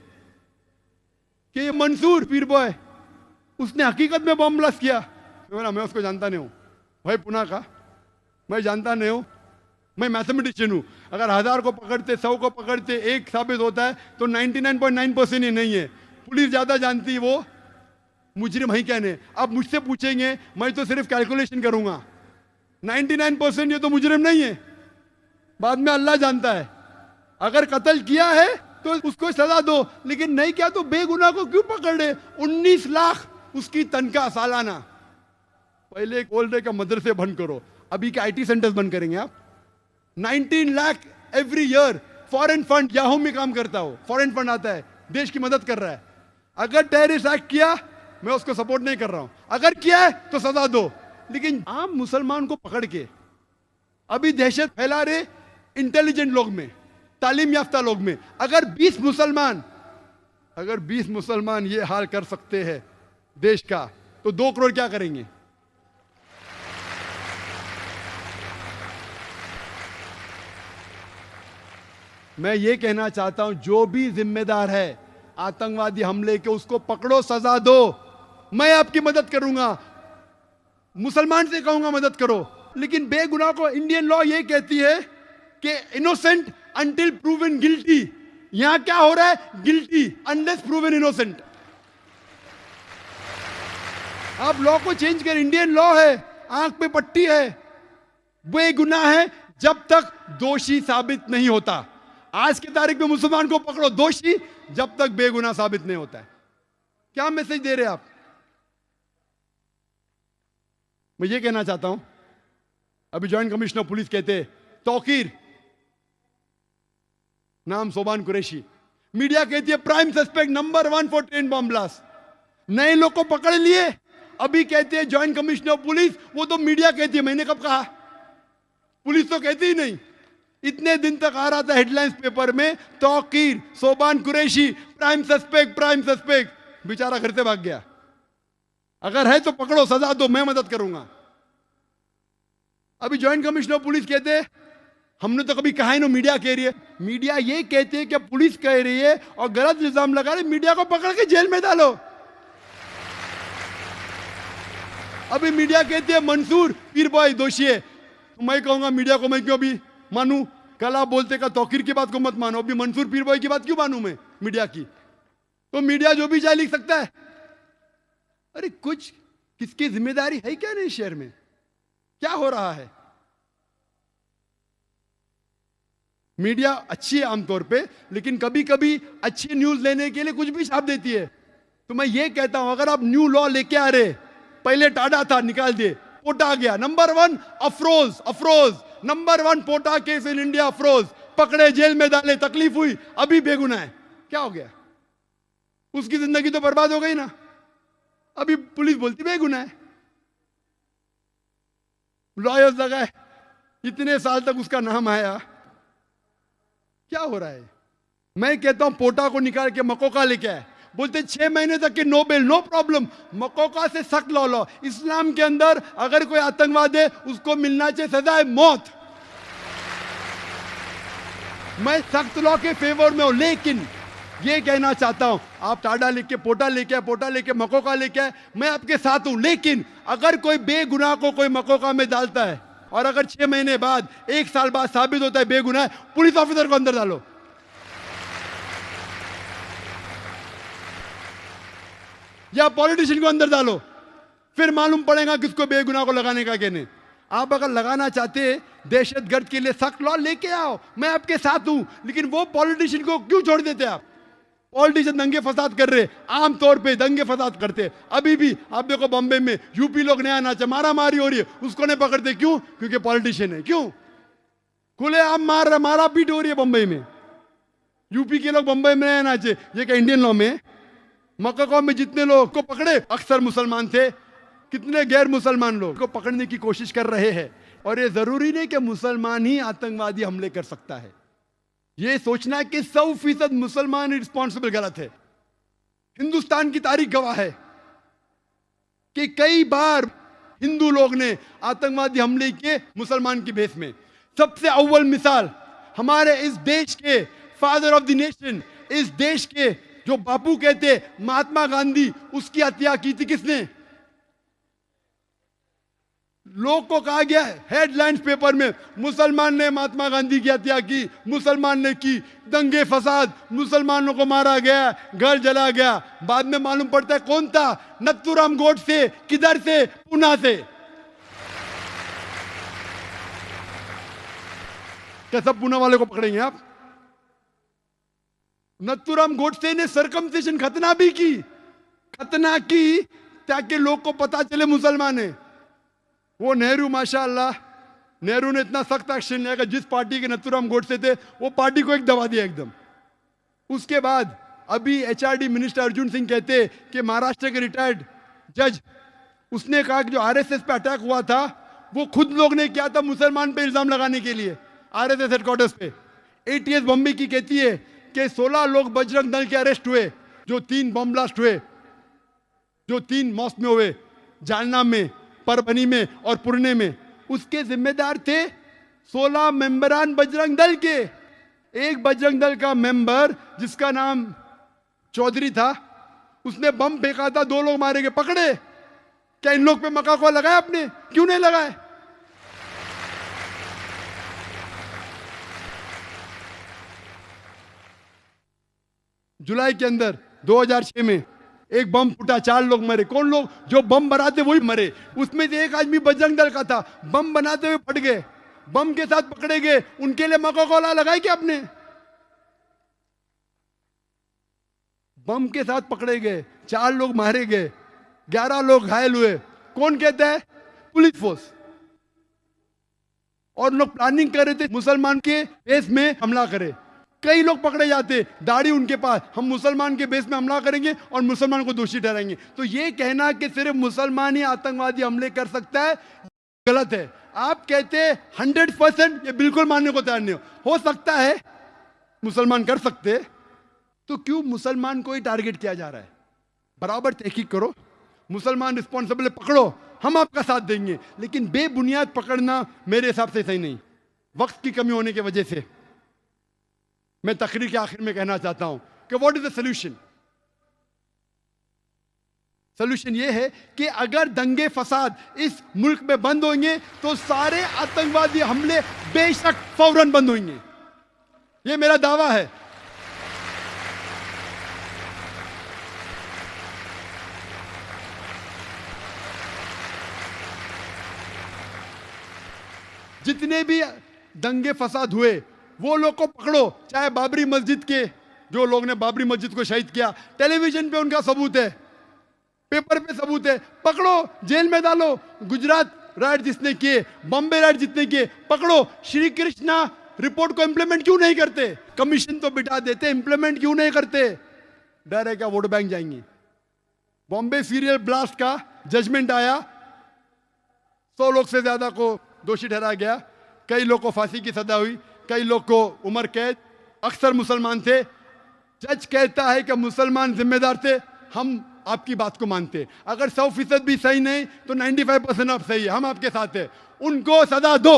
कि ये मंसूर पीर बॉय उसने हकीकत में बॉम्ब ब्लास्ट किया? मैं उसको जानता नहीं हूं भाई, पुणे का मैं जानता नहीं हूं। मैं मैथमेटिशियन हूं। अगर 1000 को पकड़ते, 100 को पकड़ते, एक साबित होता है तो 99.9% ही नहीं है। पुलिस ज्यादा जानती है, वो मुजरिम ही कहने। अब मुझसे पूछेंगे, मैं तो सिर्फ कैलकुलेशन करूंगा। 99% ये तो मुजरिम नहीं है, बाद में अल्लाह जानता है। अगर कत्ल किया है तो उसको सजा दो, लेकिन नहीं किया तो बेगुनाह को क्यों पकड़ रहे? 19 लाख उसकी तनख्वाह सालाना। पहले एक बोल रहे का मदरसे बंद करो, अभी के आईटी सेंटर्स बंद करेंगे आप। 19 lakh every year. Foreign fund Yahoo में काम करता हो, फॉरेन फंड आता है, देश की मदद कर रहा है। अगर टेररिस्ट एक्ट किया, मैं उसको सपोर्ट नहीं कर रहा हूं, अगर किया है तो सजा दो। लेकिन आम मुसलमान को पकड़ के अभी दहशत फैला रहे इंटेलिजेंट लोग में, तालीम याफ्ता लोग में। अगर 20 मुसलमान ये हाल कर सकते हैं देश का, तो 2 करोड़ क्या करेंगे? मैं ये कहना चाहता हूं, जो भी जिम्मेदार है आतंकवादी हमले के, उसको पकड़ो, सजा दो। मैं आपकी मदद करूंगा, मुसलमान से कहूंगा मदद करो, लेकिन बेगुनाह को इंडियन लॉ ये कहती है कि इनोसेंट अंटिल प्रूवन गिल्टी। यहां क्या हो रहा है? Guilty unless proven innocent. आप लॉ को चेंज कर, इंडियन लॉ है, आंख पे पट्टी है, बेगुनाह है जब तक दोषी साबित नहीं होता। आज की तारीख में मुसलमान को पकड़ो दोषी जब तक बेगुनाह साबित नहीं होता है। क्या मैसेज दे रहे हैं आप? मैं ये कहना चाहता हूं, अभी ज्वाइंट कमिश्नर पुलिस कहते तौकीर, नाम सोबान कुरैशी, मीडिया कहती है prime suspect number 1 for train bomb blast. नए लोग को पकड़ लिए, अभी कहते हैं ज्वाइंट कमिश्नर पुलिस। वो तो मीडिया कहती है, मैंने कब कहा? पुलिस तो कहती ही नहीं। इतने दिन तक आ रहा था हेडलाइंस पेपर में, Tauqeer, Soban Qureshi, prime suspect, prime suspect. बेचारा घर से भाग गया। अगर है तो पकड़ो, सजा दो, मैं मदद करूंगा। अभी ज्वाइंट कमिश्नर पुलिस कहते हैं, हमने तो कभी कहा ही ना, मीडिया कह रही है। मीडिया ये कहते हैं कि पुलिस कह रही है और गलत इल्जाम लगा रही, मीडिया को पकड़ के जेल में डालो। अभी मीडिया कहती है मंसूर पीर बॉय दोषी है, तो मैं कहूंगा मीडिया को मैं क्यों भी मानूं? कल आप बोलते का तौकीर की बात को मत मानो, अभी मंसूर पीर बॉय की बात क्यों मानूं मैं मीडिया की? तो मीडिया जो भी चाहे लिख सकता है। अरे कुछ किसकी जिम्मेदारी है क्या नहीं? शहर में क्या हो रहा है? मीडिया अच्छी है आमतौर पे, लेकिन कभी कभी अच्छी न्यूज लेने के लिए कुछ भी छाप देती है। तो मैं ये कहता हूं, अगर आप न्यू लॉ लेके आ रहे, पहले टाडा था, निकाल दिए, पोटा आ गया, number 1 Afroz, Afroz number 1 POTA case in India, Afroz पकड़े, जेल में डाले, तकलीफ हुई, अभी बेगुनाह है। क्या हो गया? उसकी जिंदगी तो बर्बाद हो गई ना। अभी पुलिस बोलती बेगुनाह है, लॉयर्स लगाए, इतने साल तक उसका नाम आया। क्या हो रहा है? मैं कहता हूं पोटा को निकाल के मकोका लेके आए, बोलते 6 महीने तक के no bail, no problem. MCOCA से सख्त लॉ लो। इस्लाम के अंदर अगर कोई आतंकवादी है उसको मिलना चाहिए सजा है मौत। मैं सख्त लॉ के फेवर में हूं, लेकिन ये कहना चाहता हूं, आप टाडा लेके पोटा लेके आए, पोटा लेके मकोका लेके आए, मैं आपके साथ हूं। लेकिन अगर कोई बेगुनाह को कोई मकोका में डालता है और अगर 6 महीने बाद, 1 साल बाद साबित होता है बेगुनाह, पुलिस ऑफिसर को अंदर डालो। या पॉलिटिशियन को अंदर डालो, फिर मालूम पड़ेगा किसको बेगुनाह को लगाने का कहने। आप अगर लगाना चाहते दहशतगर्द के लिए सख्त लॉ लेके आओ, मैं आपके साथ हूं, लेकिन वो पॉलिटिशियन को क्यों छोड़ देते आप? पॉलिटिशियन दंगे फसाद कर रहे, आमतौर पे दंगे फसाद करते। अभी भी आप देखो बॉम्बे में यूपी लोग नया नाचा, मारा मारी हो रही है, उसको नहीं पकड़ते, क्यों? क्योंकि पॉलिटिशियन है। क्यों? खुले आम मारा पीट हो रही है बॉम्बे में, यूपी के लोग बॉम्बे में नया नाचे। ये क्या इंडियन लॉ में? मक्का में जितने लोग को पकड़े अक्सर मुसलमान थे, कितने गैर मुसलमान लोग को पकड़ने की कोशिश कर रहे हैं। और ये जरूरी नहीं कि मुसलमान ही आतंकवादी हमले कर सकता है। ये सोचना कि 100% मुसलमान रिस्पॉन्सिबल गलत है। हिंदुस्तान की तारीख गवाह है कि कई बार हिंदू लोग ने आतंकवादी हमले किए मुसलमान की भेष में। सबसे अव्वल मिसाल हमारे इस देश के फादर ऑफ द नेशन, इस देश के जो बापू कहते महात्मा गांधी, उसकी हत्या की थी किसने? लोग को कहा गया हेडलाइंस पेपर में, मुसलमान ने महात्मा गांधी की हत्या की, मुसलमान ने की, दंगे फसाद, मुसलमानों को मारा गया, घर जला गया। बाद में मालूम पड़ता है कौन था? नथुराम गोडसे। किधर से? पुणे से। क्या सब पुणे वाले को पकड़ेंगे आप? नथुराम गोडसे ने सरकमसिशन खतना भी की, खतना की ताकि लोग को पता चले मुसलमान है। वो नेहरू, माशाअल्लाह, नेहरू ने इतना सख्त एक्शन लिया कि जिस पार्टी के नथुराम गोडसे थे वो पार्टी को एक दबा दिया एकदम। उसके बाद अभी एचआरडी मिनिस्टर अर्जुन सिंह कहते कि महाराष्ट्र के रिटायर्ड जज, उसने कहा कि जो आरएसएस पे अटैक हुआ था वो खुद लोग ने किया था मुसलमान पे इल्जाम लगाने के लिए, आरएसएस हेडक्वार्टर्स पे। एटीएस बॉम्बे की कहती है कि 16 लोग बजरंग दल के अरेस्ट हुए, जो 3 बॉम्ब ब्लास्ट हुए, जो 3 मॉस्क में हुए। जालना में, परभनी में और पुणे में, उसके जिम्मेदार थे 16 मेंबरान बजरंग दल के। एक बजरंग दल का मेंबर जिसका नाम चौधरी था, उसने बम फेंका था, 2 लोग मारे गए, पकड़े। क्या इन लोग पे मक्का को लगाया आपने? क्यों नहीं लगाए? जुलाई के अंदर 2006 में एक बम फूटा, 4 लोग मरे। कौन लोग? जो बम बनाते वही मरे। उसमें से एक आदमी बजरंग दल का था, बम बनाते हुए फट गए, बम के साथ पकड़े गए। उनके लिए मक्का कोला लगाई क्या आपने? बम के साथ पकड़े गए, 4 लोग मारे गए, 11 लोग घायल हुए। कौन कहता है? Police force. और लोग प्लानिंग कर रहे थे मुसलमान के बेस में हमला करे। कई लोग पकड़े जाते, दाढ़ी उनके पास, हम मुसलमान के बेस में हमला करेंगे और मुसलमान को दोषी ठहराएंगे। तो ये कहना कि सिर्फ मुसलमान ही आतंकवादी हमले कर सकता है, गलत है। आप कहते हैं 100%, ये बिल्कुल मानने को तैयार नहीं हो सकता है मुसलमान कर सकते, तो क्यों मुसलमान को ही टारगेट किया जा रहा है? बराबर तहकीक करो, मुसलमान रिस्पॉन्सिबल पकड़ो, हम आपका साथ देंगे। लेकिन बेबुनियाद पकड़ना मेरे हिसाब से सही नहीं। वक्त की कमी होने की वजह से मैं तकरीर के आखिर में कहना चाहता हूं कि what is the solution. Solution यह है कि अगर दंगे फसाद इस मुल्क में बंद होंगे तो सारे आतंकवादी हमले बेशक फौरन बंद होंगे। यह मेरा दावा है। जितने भी दंगे फसाद हुए वो लोग को पकड़ो, चाहे बाबरी मस्जिद के जो लोग ने बाबरी मस्जिद को शहीद किया, टेलीविजन पे उनका सबूत है, पेपर पे सबूत है, पकड़ो, जेल में डालो। गुजरात राइट जिसने किए, बॉम्बे राइट जितने किए, पकड़ो। श्री कृष्णा रिपोर्ट को इंप्लीमेंट क्यों नहीं करते? कमीशन तो बिठा देते, इंप्लीमेंट क्यों नहीं करते? डर है क्या वोट बैंक जाएंगे? बॉम्बे सीरियल ब्लास्ट का जजमेंट आया, 100 लोग से ज्यादा को दोषी ठहराया गया, कई लोग को फांसी की सजा हुई, कई लोग को उम्र कैद, अक्सर मुसलमान थे। जज कहता है कि मुसलमान जिम्मेदार थे, हम आपकी बात को मानते। अगर 100% भी सही नहीं तो 95% आप सही है, हम आपके साथ हैं। उनको सजा दो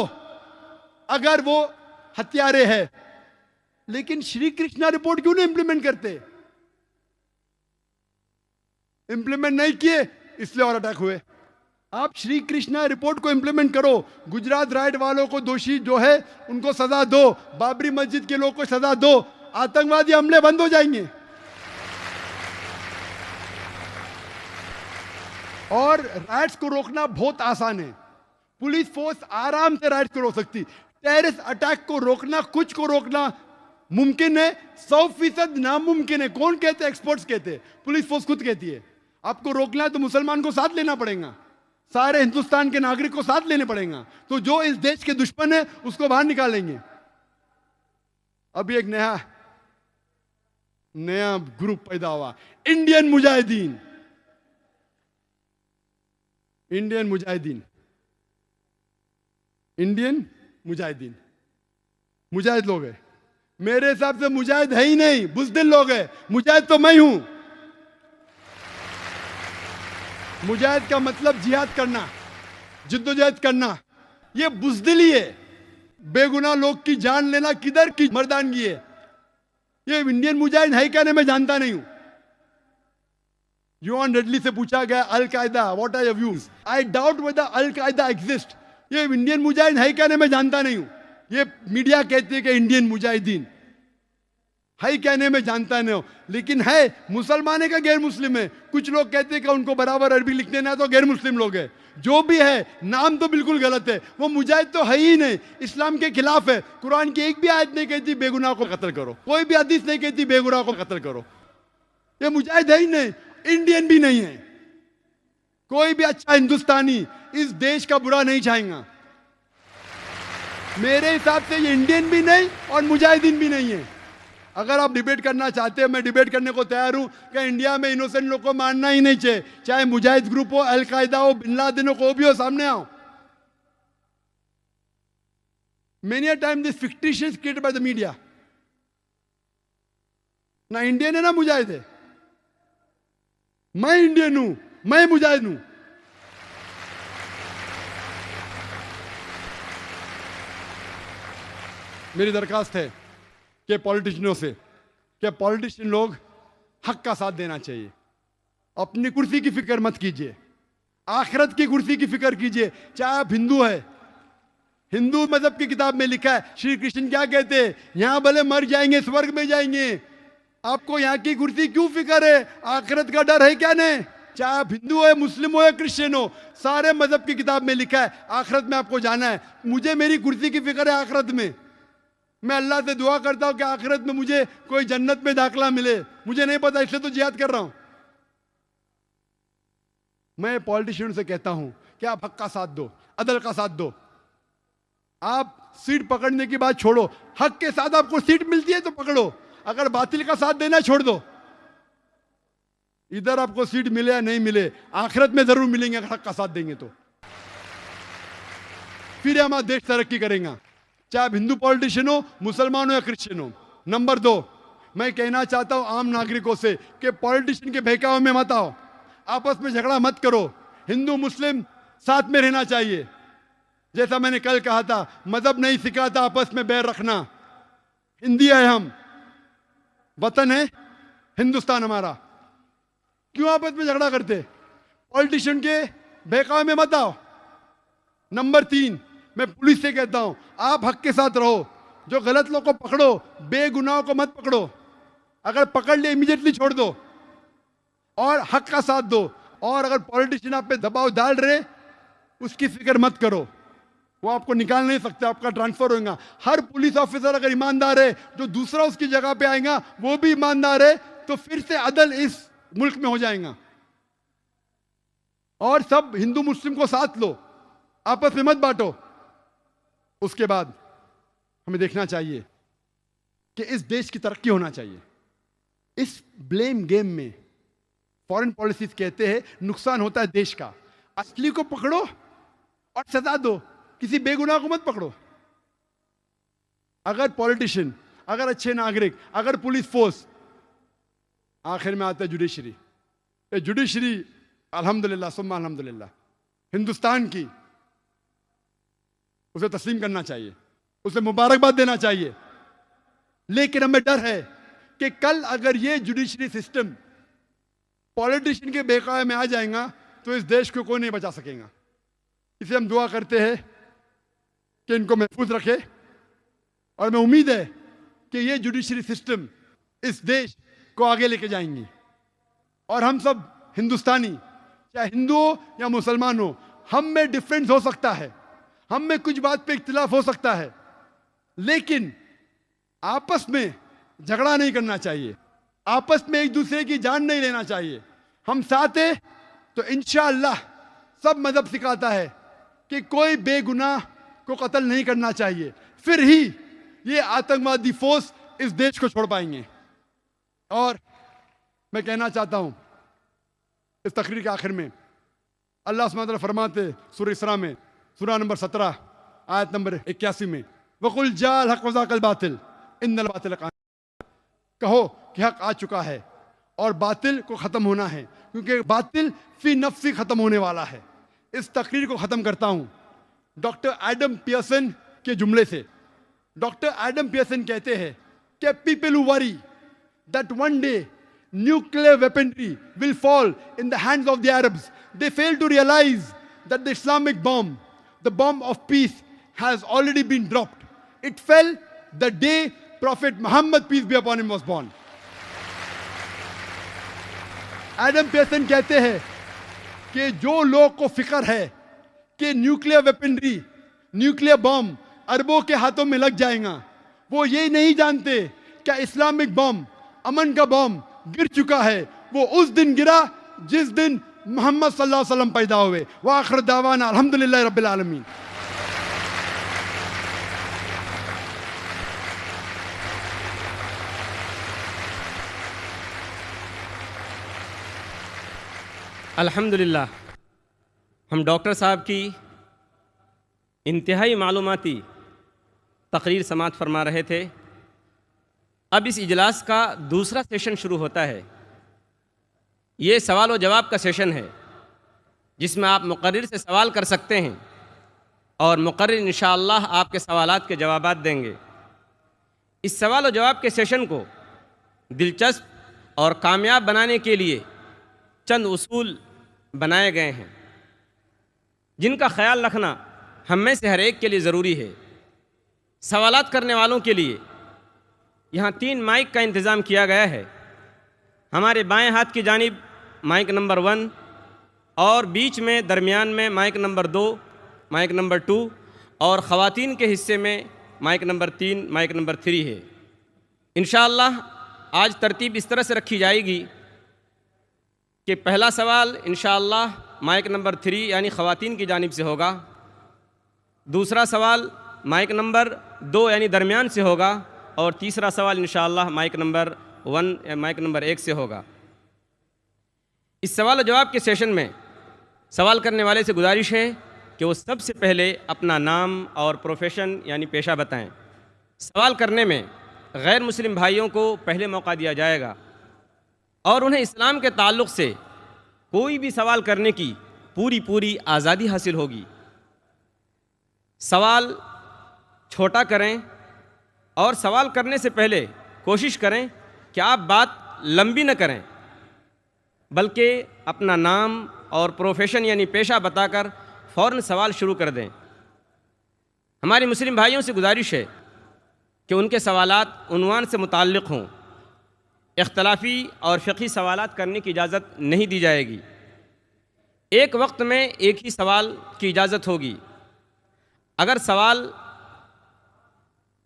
अगर वो हत्यारे हैं। लेकिन श्री कृष्णा रिपोर्ट क्यों नहीं इंप्लीमेंट करते? इंप्लीमेंट नहीं किए इसलिए और अटैक हुए। आप श्री कृष्णा रिपोर्ट को इंप्लीमेंट करो, गुजरात राइट वालों को दोषी जो है उनको सजा दो, बाबरी मस्जिद के लोगों को सजा दो, आतंकवादी हमले बंद हो जाएंगे। और राइट्स को रोकना बहुत आसान है। पुलिस फोर्स आराम से राइट्स को रोक सकती। टेररिस्ट अटैक को रोकना, कुछ को रोकना मुमकिन है, 100% नामुमकिन है। कौन कहते? एक्सपर्ट्स कहते, पुलिस फोर्स खुद कहती है। आपको रोकना है तो मुसलमान को साथ लेना पड़ेगा, सारे हिंदुस्तान के नागरिक को साथ लेने पड़ेगा। तो जो इस देश के दुश्मन है उसको बाहर निकालेंगे। अभी एक नया ग्रुप पैदा हुआ, Indian Mujahideen. Indian Mujahideen, Indian Mujahideen, मुजाहिद लोग हैं। मेरे हिसाब से मुजाहिद है ही नहीं, बुज़दिल लोग हैं। मुजाहिद तो मैं हूं। मुजाहिद का मतलब जिहाद करना, जिद्दोजहद करना, ये बुज़दिली है। बेगुनाह लोग की जान लेना किधर की मर्दानगी है? ये इंडियन मुजाहिद है कहने मैं जानता नहीं हूं। यूआन रेडली से पूछा गया Al Qaeda what are your views, I doubt whether Al Qaeda exist. ये इंडियन मुजाहिद है कहने मैं जानता नहीं हूं। ये मीडिया कहती है कि इंडियन मुजाहिदीन है, कहने में जानता नहीं हो, लेकिन है। मुसलमान है का गैर मुस्लिम है? कुछ लोग कहते हैं कि उनको बराबर अरबी लिखने ना, तो गैर मुस्लिम लोग है। जो भी है, नाम तो बिल्कुल गलत है। वो मुजाहिद तो है ही नहीं, इस्लाम के खिलाफ है। कुरान की एक भी आयत नहीं कहती बेगुनाह को कत्ल करो, कोई भी हदीस नहीं कहती बेगुनाह को कत्ल करो। ये मुजाहिद है ही नहीं, इंडियन भी नहीं है। कोई भी अच्छा हिंदुस्तानी इस देश का बुरा नहीं चाहेगा। मेरे हिसाब से ये इंडियन भी नहीं और मुजाहिदीन भी नहीं है। अगर आप डिबेट करना चाहते हो, मैं डिबेट करने को तैयार हूं कि इंडिया में इनोसेंट लोग को मारना ही नहीं चाहिए, चाहे मुजाहिद ग्रुप हो, अल कायदा हो, बिन लादेन हो, कोई भी हो, सामने आओ। Many a time this fictitious created by the media, ना इंडियन है ना मुजाहिद है। मैं इंडियन हूं, मैं मुजाहिद हूं। मेरी दरखास्त है कि पॉलिटिशियनों से कि पॉलिटिशियन लोग हक का साथ देना चाहिए। अपनी कुर्सी की फिक्र मत कीजिए, आखिरत की कुर्सी की फिक्र कीजिए। चाहे आप हिंदू है, हिंदू मजहब की किताब में लिखा है, श्री कृष्ण क्या कहते हैं, यहां भले मर जाएंगे स्वर्ग में जाएंगे, आपको यहां की कुर्सी क्यों फिक्र है, आखिरत का डर है क्या नहीं। चाहे आप हिंदू है, मुस्लिम हो या क्रिश्चियन हो, सारे मजहब की किताब में लिखा है आखिरत में आपको जाना है। मुझे मेरी कुर्सी की फिक्र है आखिरत में। मैं अल्लाह से दुआ करता हूं कि आखिरत में मुझे कोई जन्नत में दाखिला मिले, मुझे नहीं पता, इसलिए तो जिहाद कर रहा हूं। मैं पॉलिटिशियन से कहता हूं कि आप हक का साथ दो, अदल का साथ दो। आप सीट पकड़ने की बात छोड़ो, हक के साथ आपको सीट मिलती है तो पकड़ो, अगर बातिल का साथ देना छोड़ दो। इधर आपको सीट मिले या नहीं मिले, आखिरत में जरूर मिलेंगे अगर हक का साथ देंगे तो, फिर हमारा देश तरक्की करेगा, चाहे आप हिंदू पॉलिटिशियन हो, मुसलमान हो या क्रिश्चियन हो। नंबर 2, मैं कहना चाहता हूं आम नागरिकों से कि पॉलिटिशियन के बहकावे में मत आओ, आपस में झगड़ा मत करो। हिंदू मुस्लिम साथ में रहना चाहिए। जैसा मैंने कल कहा था, मजहब नहीं सिखाता आपस में बैर रखना। हिंदी है, हम वतन है हिंदुस्तान हमारा, क्यों आपस में झगड़ा करते। पॉलिटिशियन के बहकावे में मत आओ। नंबर 3, मैं पुलिस से कहता हूं आप हक के साथ रहो, जो गलत लोग को पकड़ो, बेगुनाहों को मत पकड़ो, अगर पकड़ ले इमीडिएटली छोड़ दो और हक का साथ दो। और अगर पॉलिटिशियन आप पे दबाव डाल रहे, उसकी फिक्र मत करो, वो आपको निकाल नहीं सकते, आपका ट्रांसफर होगा। हर पुलिस ऑफिसर अगर ईमानदार है, जो दूसरा उसकी जगह पे आएगा वो भी ईमानदार है, तो फिर से अदल इस मुल्क में हो जाएगा। और सब हिंदू मुस्लिम को साथ लो, आपस में मत बांटो। उसके बाद हमें देखना चाहिए कि इस देश की तरक्की होना चाहिए। इस ब्लेम गेम में फॉरेन पॉलिसीज कहते हैं नुकसान होता है देश का। असली को पकड़ो और सजा दो, किसी बेगुनाह को मत पकड़ो। अगर पॉलिटिशियन, अगर अच्छे नागरिक, अगर पुलिस फोर्स, आखिर में आता है जुडिशरी। जुडिशरी अल्हम्दुलिल्लाह सुम्मा अल्हम्दुलिल्लाह हिंदुस्तान की, उसे तस्लीम करना चाहिए, उसे मुबारकबाद देना चाहिए। लेकिन हमें डर है कि कल अगर ये जुडिशरी सिस्टम पॉलिटिशियन के बहकावे में आ जाएगा तो इस देश को कोई नहीं बचा सकेगा। इसे हम दुआ करते हैं कि इनको महफूज रखे, और मैं उम्मीद है कि ये जुडिशरी सिस्टम इस देश को आगे लेके जाएंगी। और हम सब हिंदुस्तानी, चाहे हिंदू हो या मुसलमान हो, हम में डिफरेंस हो सकता है, हम में कुछ बात पे इख्तिलाफ हो सकता है, लेकिन आपस में झगड़ा नहीं करना चाहिए, आपस में एक दूसरे की जान नहीं लेना चाहिए। हम साथ हैं तो इंशाअल्लाह सब मजहब सिखाता है कि कोई बेगुनाह को कत्ल नहीं करना चाहिए, फिर ही ये आतंकवादी फोर्स इस देश को छोड़ पाएंगे। और मैं कहना चाहता हूं इस तकरीर के आखिर में, अल्लाह सुब्हानहू व तआला फरमाते सूरह इसरा में, सूरह नंबर 17 आयत नंबर 81 में, वकुल जाल हक वज़ाकल बातिल इन्नल बातिल कान, कहो कि हक आ चुका है और बातिल को खत्म होना है, क्योंकि बातिल फी नफ्सी खत्म होने वाला है। इस तकरीर को खत्म करता हूं डॉक्टर एडम पियर्सन के जुमले से। डॉक्टर एडम पियर्सन कहते हैं कि people who worry that one day nuclear weaponry will fall in the hands of the Arabs, they fail to realize that the Islamic bomb, the bomb of peace, has already been dropped. It fell the day Prophet Muhammad, peace be upon him, was born. Adam Pearson कहते हैं कि जो लोग को फिक्र है कि nuclear weaponry, nuclear bomb अरबों के हाथों में लग जाएगा, वो ये नहीं जानते क्या इस्लामिक बॉम्ब, अमन का बॉम्ब गिर चुका है। वो उस दिन गिरा जिस दिन मोहम्मद सल्लल्लाहु अलैहि वसल्लम पैदा हुए। व आखिर दावाना अल्हम्दुलिल्लाह रब्बिल आलमीन। अल्हम्दुलिल्लाह, हम डॉक्टर साहब की इंतहाई मालूमाती तकरीर समाअत फरमा रहे थे। अब इस इजलास का दूसरा सेशन शुरू होता है। ये सवाल व जवाब का सेशन है जिसमें आप मुकर्रिर से सवाल कर सकते हैं और मुकर्रिर इंशाअल्लाह आपके सवालात के जवाबात देंगे। इस सवाल और जवाब के सेशन को दिलचस्प और कामयाब बनाने के लिए चंद उसूल बनाए गए हैं जिनका ख्याल रखना हम में से हर एक के लिए ज़रूरी है। सवालात करने वालों के लिए यहाँ 3 माइक का इंतज़ाम किया गया है। हमारे बाएं हाथ की जानिब माइक नंबर 1 और बीच में दरमियान में माइक नंबर 2, माइक नंबर 2 और ख़वातीन के हिस्से में माइक नंबर 3, माइक नंबर 3 है। इंशाअल्लाह आज तरतीब इस तरह से रखी जाएगी कि पहला सवाल इंशाअल्लाह माइक नंबर 3 यानी ख़वातीन की जानिब से होगा, दूसरा सवाल माइक नंबर 2 यानी दरमियान से होगा और तीसरा सवाल इंशाअल्लाह माइक नंबर 1 या माइक नंबर 1 से होगा। इस सवाल और जवाब के सेशन में सवाल करने वाले से गुजारिश है कि वो सबसे पहले अपना नाम और प्रोफेशन यानी पेशा बताएं। सवाल करने में गैर मुस्लिम भाइयों को पहले मौका दिया जाएगा और उन्हें इस्लाम के ताल्लुक़ से कोई भी सवाल करने की पूरी आज़ादी हासिल होगी। सवाल छोटा करें और सवाल करने से पहले कोशिश करें कि आप बात लंबी न करें, बल्कि अपना नाम और प्रोफेशन यानी पेशा बताकर फ़ौरन सवाल शुरू कर दें। हमारे मुस्लिम भाइयों से गुजारिश है कि उनके सवालात उन्वान से मुताल्लिक़ हों। इख्तलाफी और फ़िक़ही सवालात करने की इजाज़त नहीं दी जाएगी। एक वक्त में एक ही सवाल की इजाज़त होगी। अगर सवाल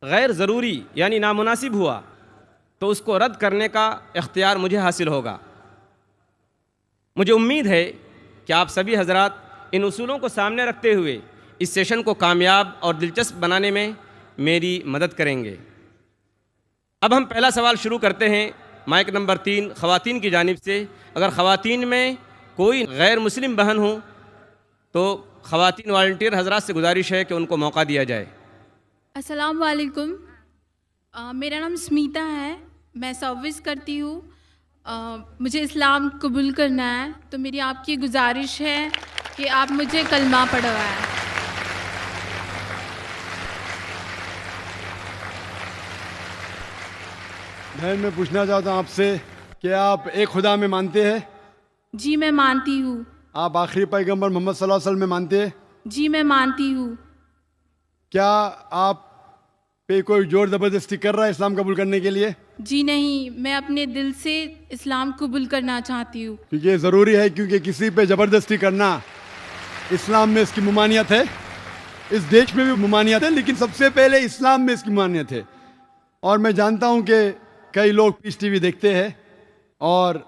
गैर ज़रूरी यानी नामुनासिब हुआ तो उसको रद्द करने का इख्तियार मुझे हासिल होगा। मुझे उम्मीद है कि आप सभी हज़रात इन उसूलों को सामने रखते हुए इस सेशन को कामयाब और दिलचस्प बनाने में मेरी मदद करेंगे। अब हम पहला सवाल शुरू करते हैं माइक नंबर 3 ख़वातीन की जानिब से। अगर ख़वातीन में कोई गैर मुस्लिम बहन हो तो ख़वातीन वॉलंटियर हज़रात से गुजारिश है कि उनको मौका दिया जाए। अस्सलाम वालेकुम। मेरा नाम स्मिता है, मैं सर्विस करती हूँ। मुझे इस्लाम कबूल करना है, तो मेरी आपकी गुजारिश है कि आप मुझे कलमा पढ़वाएं। बहन, मैं पूछना चाहता हूँ आपसे कि आप एक खुदा में मानते हैं? जी मैं मानती हूँ। आप आखिरी पैगंबर मोहम्मद सल्लल्लाहु अलैहि वसल्लम में मानते हैं? जी मैं मानती हूँ। क्या आप पे कोई जोर ज़बरदस्ती कर रहा है इस्लाम कबूल करने के लिए? जी नहीं, मैं अपने दिल से इस्लाम कबूल करना चाहती हूँ। क्योंकि ये ज़रूरी है, क्योंकि किसी पे ज़बरदस्ती करना इस्लाम में इसकी ममानियत है। इस देश में भी ममानियत है, लेकिन सबसे पहले इस्लाम में इसकी ममानियत है। और मैं जानता हूँ कि कई लोग पीस टीवी देखते हैं और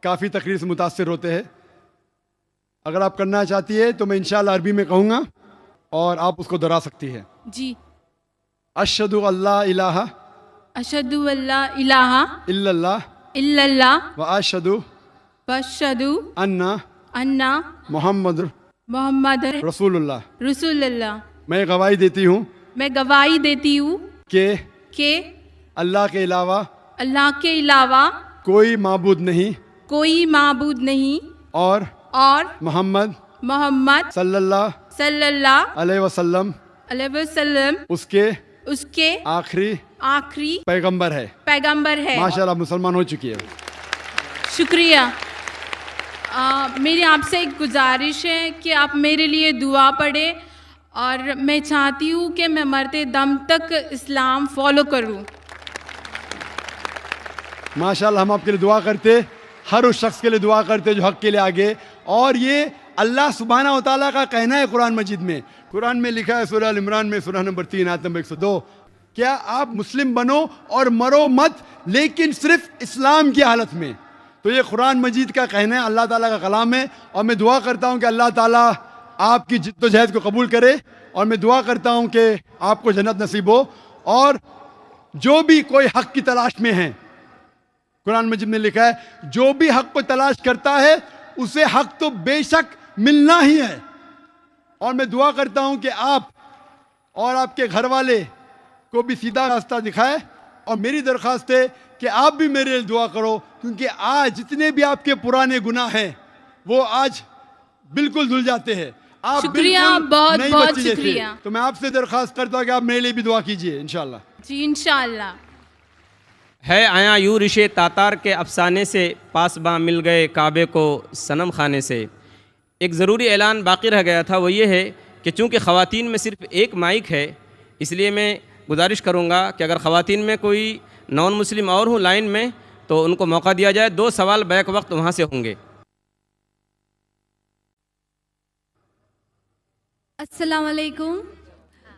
काफ़ी तकरीर से मुतासिर होते हैं। अगर आप करना चाहती है तो मैं इंशाअल्लाह अरबी में कहूँगा और आप उसको दोहरा सकती है। जी। अशहदु अल्ला इलाहा अशहदु अल्ला इलाहा इल्लल्लाह इल्लल्लाह व अशहदु वअशहदु अन्ना मोहम्मद रसूलुल्लाह। रसूलुल्लाह। मैं गवाही देती हूँ मैं गवाही देती हूँ कि अल्लाह के अलावा कोई माबूद नहीं और मोहम्मद सल्लल्लाहु अलैहि वसल्लम उसके आखिरी पैगंबर है। माशाल्लाह, मुसलमान हो चुकी है। शुक्रिया। मेरी आपसे एक गुजारिश है कि आप मेरे लिए दुआ पढ़ें और मैं चाहती हूँ कि मैं मरते दम तक इस्लाम फॉलो करूँ। माशाल्लाह, हम आपके लिए दुआ करते, हर उस शख्स के लिए दुआ करते जो हक के लिए आगे। और ये अल्लाह सुब्हानहू व तआला का कहना है कुरान मजीद में। कुरान में लिखा है सूरह अल इमरान में सूरह नंबर 3 आयत नंबर 102, क्या आप मुस्लिम बनो और मरो मत, लेकिन सिर्फ इस्लाम की हालत में। तो ये कुरान मजीद का कहना है, अल्लाह ताला का कलाम है। और मैं दुआ करता हूँ कि अल्लाह ताला आपकी जिद्दोजहद को कबूल करे और मैं दुआ करता हूँ कि आपको जन्नत नसीब हो। और जो भी कोई हक की तलाश में है, कुरान मजीद में लिखा है जो भी हक को तलाश करता है उसे हक तो बेशक मिलना ही है। और मैं दुआ करता हूं कि आप और आपके घर वाले को भी सीधा रास्ता दिखाए। और मेरी दरख्वास्त है कि आप भी मेरे लिए दुआ करो, क्योंकि आज जितने भी आपके पुराने गुनाह हैं वो आज बिल्कुल धुल जाते हैं। आप शुक्रिया, बहुत बहुत शुक्रिया। तो मैं आपसे दरख्वास्त करता हूं कि आप मेरे लिए भी दुआ कीजिए इंशाअल्लाह। जी इंशाअल्लाह। है आया यूं रिशे तातार के अफसाने से, पास बाँ मिल गए काबे को सनम खाने से। एक ज़रूरी ऐलान बाकी रह गया था, वो ये है कि चूँकि ख़वातीन में सिर्फ़ एक माइक है, इसलिए मैं गुजारिश करूँगा कि अगर ख़वातीन में कोई नॉन मुस्लिम और हूँ लाइन में तो उनको मौका दिया जाए। 2 सवाल बैक वक्त वहाँ से होंगे। अस्सलाम वालेकुम,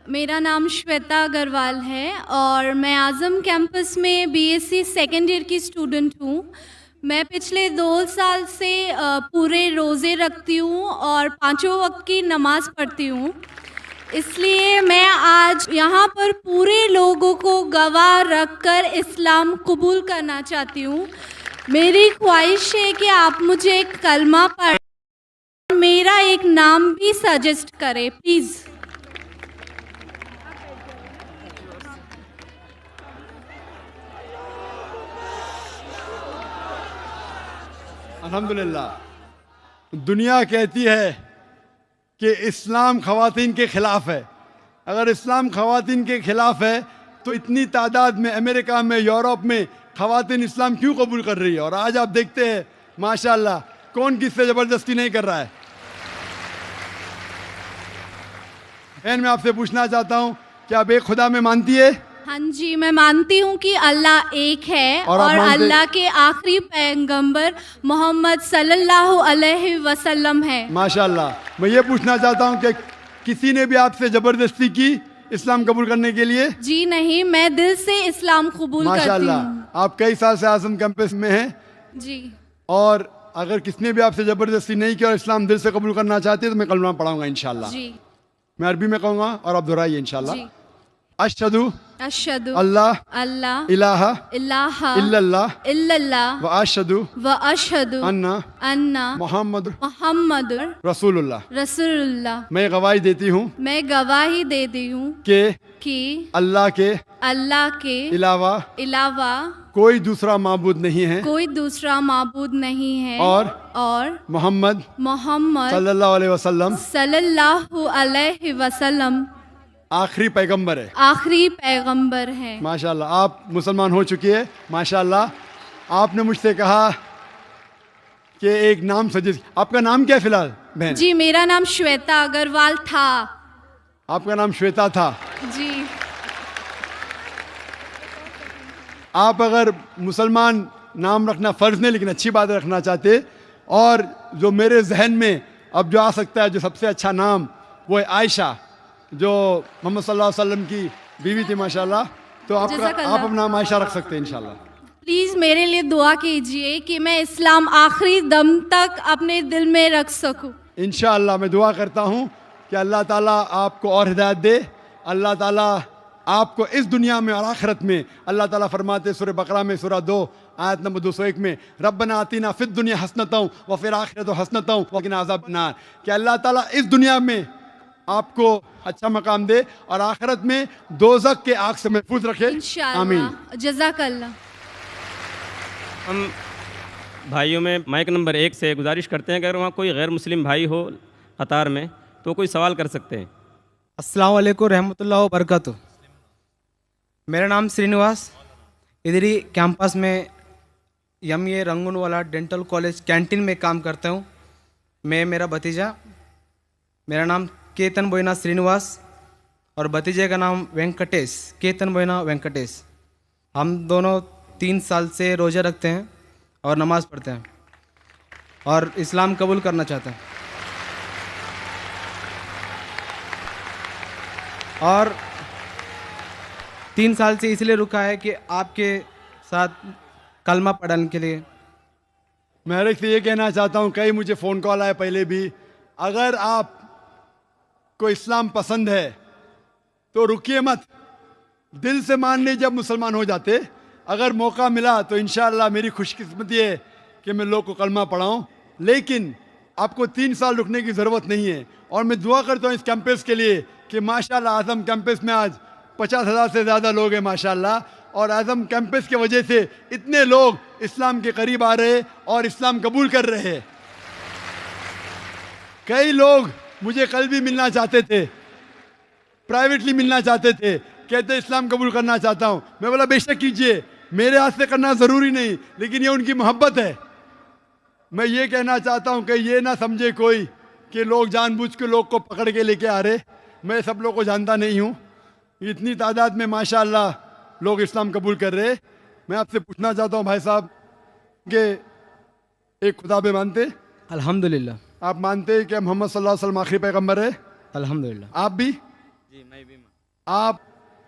मेरा नाम श्वेता अग्रवाल है और मैं आज़म कैंपस में बीएससी सेकेंड ईयर की स्टूडेंट हूँ। मैं पिछले 2 साल से पूरे रोज़े रखती हूँ और 5 वक्त की नमाज़ पढ़ती हूँ। इसलिए मैं आज यहाँ पर पूरे लोगों को गवाह रखकर इस्लाम कबूल करना चाहती हूँ। मेरी ख्वाहिश है कि आप मुझे कलमा पढ़, मेरा एक नाम भी सजेस्ट करें प्लीज़। अल्हम्दुलिल्लाह। दुनिया कहती है कि इस्लाम ख़वातीन के ख़िलाफ़ है। अगर इस्लाम ख़वातीन के ख़िलाफ़ है तो इतनी तादाद में अमेरिका में, यूरोप में ख़वातीन इस्लाम क्यों कबूल कर रही है? और आज आप देखते हैं माशाअल्लाह कौन किससे ज़बरदस्ती नहीं कर रहा है। बहन, मैं आपसे पूछना चाहता हूँ कि आप एक खुदा में मानती है? हाँ जी, मैं मानती हूँ कि अल्लाह एक है और अल्लाह के आखिरी पैगंबर मोहम्मद सल्लल्लाहु अलैहि वसल्लम है। माशाअल्लाह। मैं ये पूछना चाहता हूँ कि किसी ने भी आपसे ज़बरदस्ती की इस्लाम कबूल करने के लिए? जी नहीं, मैं दिल से इस्लाम कबूल करती माशाअल्लाह। हूँ। आप कई साल से आज़म कैंपस में हैं जी। और अगर किसने भी आपसे ज़बरदस्ती नहीं किया और इस्लाम दिल से कबूल करना चाहते हैं तो मैं कलमा पढ़ाऊंगा इंशाल्लाह। जी। मैं अरबी में कहूँगा और आप दोहराइए इंशाल्लाह। जी। अशहदु अशहदु अल्लाह अल्लाह इलाहा इलाहा इल्लल्लाह इल्लल्लाह व अशहदु व अशहदु अन्ना अन्ना मोहम्मद मोहम्मदुर रसूलुल्लाह। रसूलुल्लाह। मैं गवाही देती हूँ मैं गवाही देती हूँ कि अल्लाह के अलावा कोई दूसरा माबूद नहीं है कोई दूसरा माबूद नहीं है और मोहम्मद सल्लल्लाहु अलैहि वसल्लम आखिरी पैगंबर है। आखिरी पैगंबर है। माशाल्लाह, आप मुसलमान हो चुकी है। माशाल्लाह। आपने मुझसे कहा कि एक नाम सजेस्ट, आपका नाम क्या है फिलहाल बहन? जी, मेरा नाम श्वेता अग्रवाल था। आपका नाम श्वेता था जी। आप अगर मुसलमान नाम रखना फ़र्ज़ नहीं लेकिन अच्छी बात रखना चाहते, और जो मेरे जहन में अब जो आ सकता है जो सबसे अच्छा नाम वो है आयशा, जो मोहम्मद सल्लल्लाहु अलैहि वसल्लम की बीवी थी माशाल्लाह। तो आप अपना नाम आयशा रख सकते हैं इंशाल्लाह। प्लीज़ मेरे लिए दुआ कीजिए कि मैं इस्लाम आखिरी दम तक अपने दिल में रख सकूं। इंशाअल्लाह मैं दुआ करता हूँ कि अल्लाह ताला आपको और हिदायत दे। अल्लाह ताला आपको इस दुनिया में और आखिरत में, अल्लाह ताला फरमाते सूरह बकरा में सूरह 2 आयत नंबर 201 में, रब्बना आतिना फिद दुनिया हसनतों व फिर आखिरत हसनतों वकिना अज़ाबन नार, कि अल्लाह ताला इस दुनिया में आपको अच्छा मकाम दे और आखिरत में दोज़ख के आग से महफूज रखे। इंशाअल्लाह। जज़ाकल्लाह। हम भाइयों में माइक नंबर 1 से गुजारिश करते हैं कि अगर वहाँ कोई गैर मुस्लिम भाई हो कतार में तो कोई सवाल कर सकते हैं। अस्सलाम वालेकुम रहमतुल्लाहि व बरकातुहू। मेरा नाम श्रीनिवास, इधर ही कैंपस में MA Rangoonwala dental college canteen में काम करता हूँ। मैं, मेरा भतीजा, मेरा नाम केतन बोइना श्रीनिवास और भतीजे का नाम वेंकटेश, केतन बोइना वेंकटेश। हम दोनों 3 साल से रोज़ा रखते हैं और नमाज़ पढ़ते हैं और इस्लाम कबूल करना चाहते हैं। और 3 साल से इसलिए रुका है कि आपके साथ कलमा पढ़ने के लिए। मैं हर एक से ये कहना चाहता हूँ, कई मुझे फ़ोन कॉल आए पहले भी, अगर आप को इस्लाम पसंद है तो रुकिए मत, दिल से मान लीजिए। जब मुसलमान हो जाते, अगर मौका मिला तो इंशाअल्लाह मेरी खुशकिस्मती है कि मैं लोग को कलमा पढ़ाऊँ, लेकिन आपको 3 साल रुकने की ज़रूरत नहीं है। और मैं दुआ करता हूँ इस कैंपस के लिए कि माशाल्लाह आज़म कैंपस में आज 50,000 से ज़्यादा लोग हैं माशाल्लाह, और आज़म कैंपस की वजह से इतने लोग इस्लाम के करीब आ रहे और इस्लाम कबूल कर रहे हैं। कई लोग मुझे कल भी मिलना चाहते थे, प्राइवेटली मिलना चाहते थे, कहते इस्लाम कबूल करना चाहता हूँ। मैं बोला बेशक कीजिए, मेरे हाथ से करना ज़रूरी नहीं, लेकिन ये उनकी मोहब्बत है। मैं ये कहना चाहता हूँ कि ये ना समझे कोई कि लोग जानबूझ के लोग को पकड़ के लेके आ रहे। मैं सब लोग को जानता नहीं हूँ। इतनी तादाद में माशाअल्लाह लोग इस्लाम कबूल कर रहे। मैं आपसे पूछना चाहता हूँ भाई साहब कि एक खुदा पे मानते? अल्हम्दुलिल्लाह। आप मानते हैं कि मोहम्मद सल्लल्लाहु अलैहि वसल्लम आखिरी पैगंबर है? अल्हम्दुलिल्लाह। आप भी? जी मैं भी। आप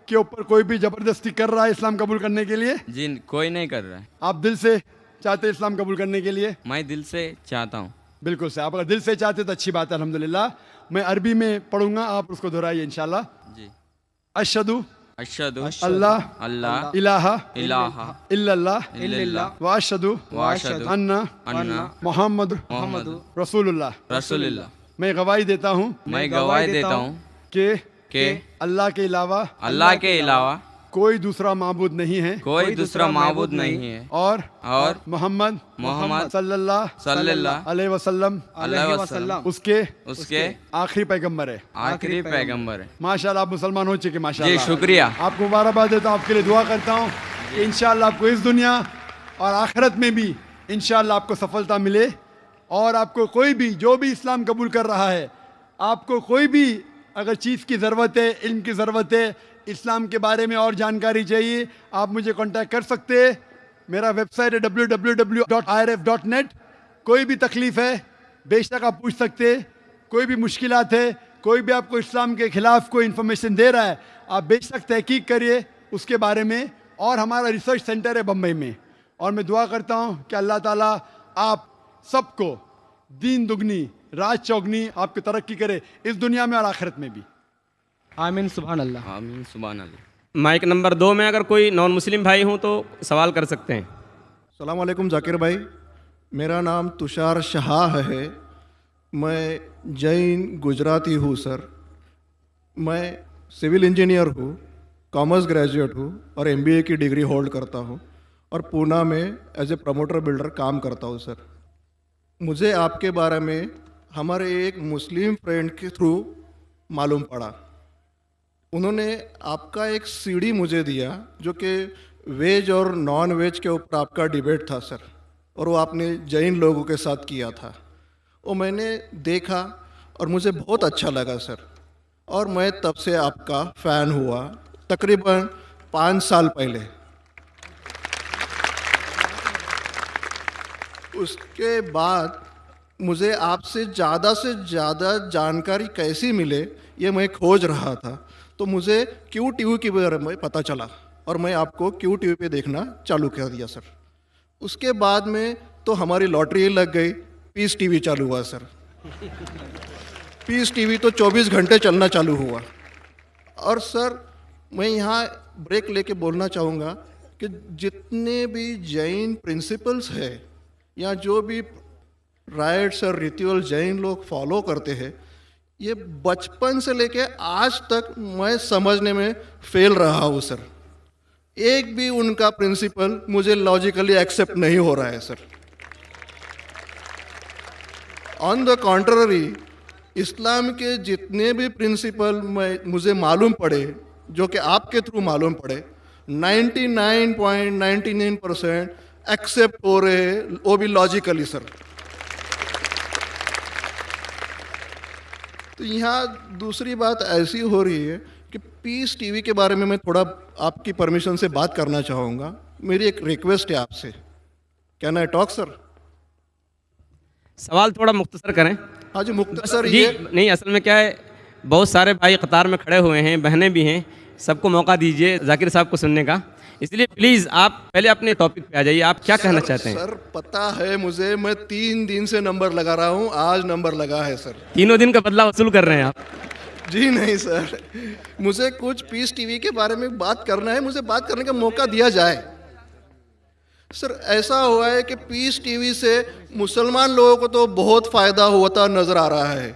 के ऊपर कोई भी जबरदस्ती कर रहा है इस्लाम कबूल करने के लिए? जी कोई नहीं कर रहा है। आप दिल से चाहते हैं इस्लाम कबूल करने के लिए? मैं दिल से चाहता हूँ। बिल्कुल से, आप अगर दिल से चाहते तो अच्छी बात है, अल्हम्दुलिल्लाह। मैं अरबी में पढ़ूंगा, आप उसको दोहराइए इंशाल्लाह। जी। अशहदु अशहदु अल्लाह अल्लाह इलाहा इलाहा इल्लल्लाह इल्लल्लाह व अशहदु वाशहदु अन्ना मोहम्मद मोहम्मद रसूलुल्लाह। रसूलुल्लाह। मैं गवाही देता हूँ मैं गवाही देता हूँ कि अल्लाह के अलावा कोई दूसरा माबूद नहीं है, कोई दूसरा माबूद नहीं है, और मोहम्मद सल्लल्लाहु अलैहि वसल्लम उसके आखिरी पैगंबर है। आखिरी पैगंबर है। माशाल्लाह आप मुसलमान हो चुके, माशाल्लाह। जी शुक्रिया। आपको मुबारकबाद देता हूँ, आपके लिए दुआ करता हूँ कि इंशाल्लाह आपको इस दुनिया और आखिरत में भी इंशाल्लाह आपको सफलता मिले। और आपको कोई भी जो भी इस्लाम कबूल कर रहा है, आपको कोई भी अगर चीज़ की ज़रूरत है, इल्म की ज़रूरत है, इस्लाम के बारे में और जानकारी चाहिए, आप मुझे कांटेक्ट कर सकते हैं। मेरा वेबसाइट है www.irf.net। कोई भी तकलीफ़ है बेशक आप पूछ सकते हैं। कोई भी मुश्किलात है, कोई भी आपको इस्लाम के ख़िलाफ़ कोई इन्फॉर्मेशन दे रहा है, आप बेशक तहकीक करिए उसके बारे में। और हमारा रिसर्च सेंटर है बम्बई में। और मैं दुआ करता हूँ कि अल्लाह ताला आप सबको दीन दुगनी राज चौगनी आपकी तरक्की करे, इस दुनिया में और आखिरत में भी। आमीन सुभान अल्लाह। आमीन सुभान अल्लाह। माइक नंबर 2 में अगर कोई नॉन मुस्लिम भाई हो तो सवाल कर सकते हैं। अस्सलाम वालेकुम जाकिर भाई, मेरा नाम तुषार शाह है। मैं जैन गुजराती हूँ सर। मैं सिविल इंजीनियर हूँ, कॉमर्स ग्रेजुएट हूँ और MBA की डिग्री होल्ड करता हूँ और पूना में एज ए प्रमोटर बिल्डर काम करता हूँ सर। मुझे आपके बारे में हमारे एक मुस्लिम फ्रेंड के थ्रू मालूम पड़ा। उन्होंने आपका एक CD मुझे दिया जो कि वेज और नॉन वेज के ऊपर आपका डिबेट था सर, और वो आपने जैन लोगों के साथ किया था। वो मैंने देखा और मुझे बहुत अच्छा लगा सर, और मैं तब से आपका फ़ैन हुआ तकरीबन 5 साल पहले। उसके बाद मुझे आपसे ज़्यादा जानकारी कैसी मिले ये मैं खोज रहा था, तो मुझे QTV के बारे में पता चला और मैं आपको QTV पे देखना चालू कर दिया सर। उसके बाद में तो हमारी लॉटरी लग गई, पीस TV चालू हुआ सर। पीस TV तो 24 घंटे चलना चालू हुआ। और सर मैं यहाँ ब्रेक लेके बोलना चाहूँगा कि जितने भी जैन प्रिंसिपल्स है या जो भी राइट्स और रिचुअल जैन लोग फॉलो करते हैं, ये बचपन से लेके आज तक मैं समझने में फेल रहा हूँ सर। एक भी उनका प्रिंसिपल मुझे लॉजिकली एक्सेप्ट नहीं हो रहा है सर। ऑन द कॉन्ट्ररी इस्लाम के जितने भी प्रिंसिपल मुझे मालूम पड़े, जो कि आपके थ्रू मालूम पड़े, 99.99% एक्सेप्ट हो रहे हैं, वो भी लॉजिकली सर। तो यहाँ दूसरी बात ऐसी हो रही है कि पीस TV के बारे में मैं थोड़ा आपकी परमिशन से बात करना चाहूँगा। मेरी एक रिक्वेस्ट है आपसे, कैन आई टॉक सर? सवाल थोड़ा मुख्तसर करें। हाँ जी मुख्तसर जी ये नहीं, असल में क्या है, बहुत सारे भाई कतार में खड़े हुए हैं, बहनें भी हैं, सबको मौका दीजिए जाकिर साहब को सुनने का। इसलिए प्लीज़ आप पहले अपने टॉपिक पे आ जाइए, आप क्या कहना चाहते हैं? सर पता है मुझे, मैं 3 दिन से नंबर लगा रहा हूँ, आज नंबर लगा है सर। 3 दिन का बदला वसूल कर रहे हैं आप? जी नहीं सर, मुझे कुछ पीस TV के बारे में बात करना है, मुझे बात करने का मौका दिया जाए। सर ऐसा हुआ है कि पीस TV से मुसलमान लोगों को तो बहुत फ़ायदा होता नज़र आ रहा है,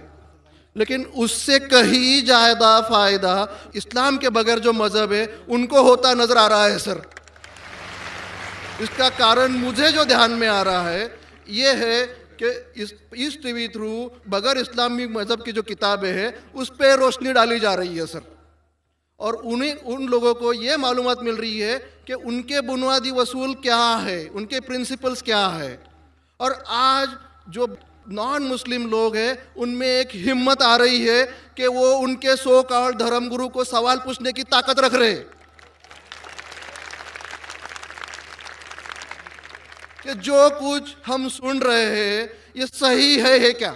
लेकिन उससे कहीं ज़्यादा फ़ायदा इस्लाम के बगैर जो मज़हब है उनको होता नज़र आ रहा है सर। इसका कारण मुझे जो ध्यान में आ रहा है ये है कि इस TV थ्रू बगैर इस्लामी मज़हब की जो किताबें हैं उस पर रोशनी डाली जा रही है सर। और उन लोगों को ये मालूमात मिल रही है कि उनके बुनियादी वसूल क्या है, उनके प्रिंसिपल्स क्या है। और आज जो नॉन मुस्लिम लोग हैं उनमें एक हिम्मत आ रही है कि वो उनके सो कॉल्ड धर्मगुरु को सवाल पूछने की ताकत रख रहे हैं कि जो कुछ हम सुन रहे हैं ये सही है क्या,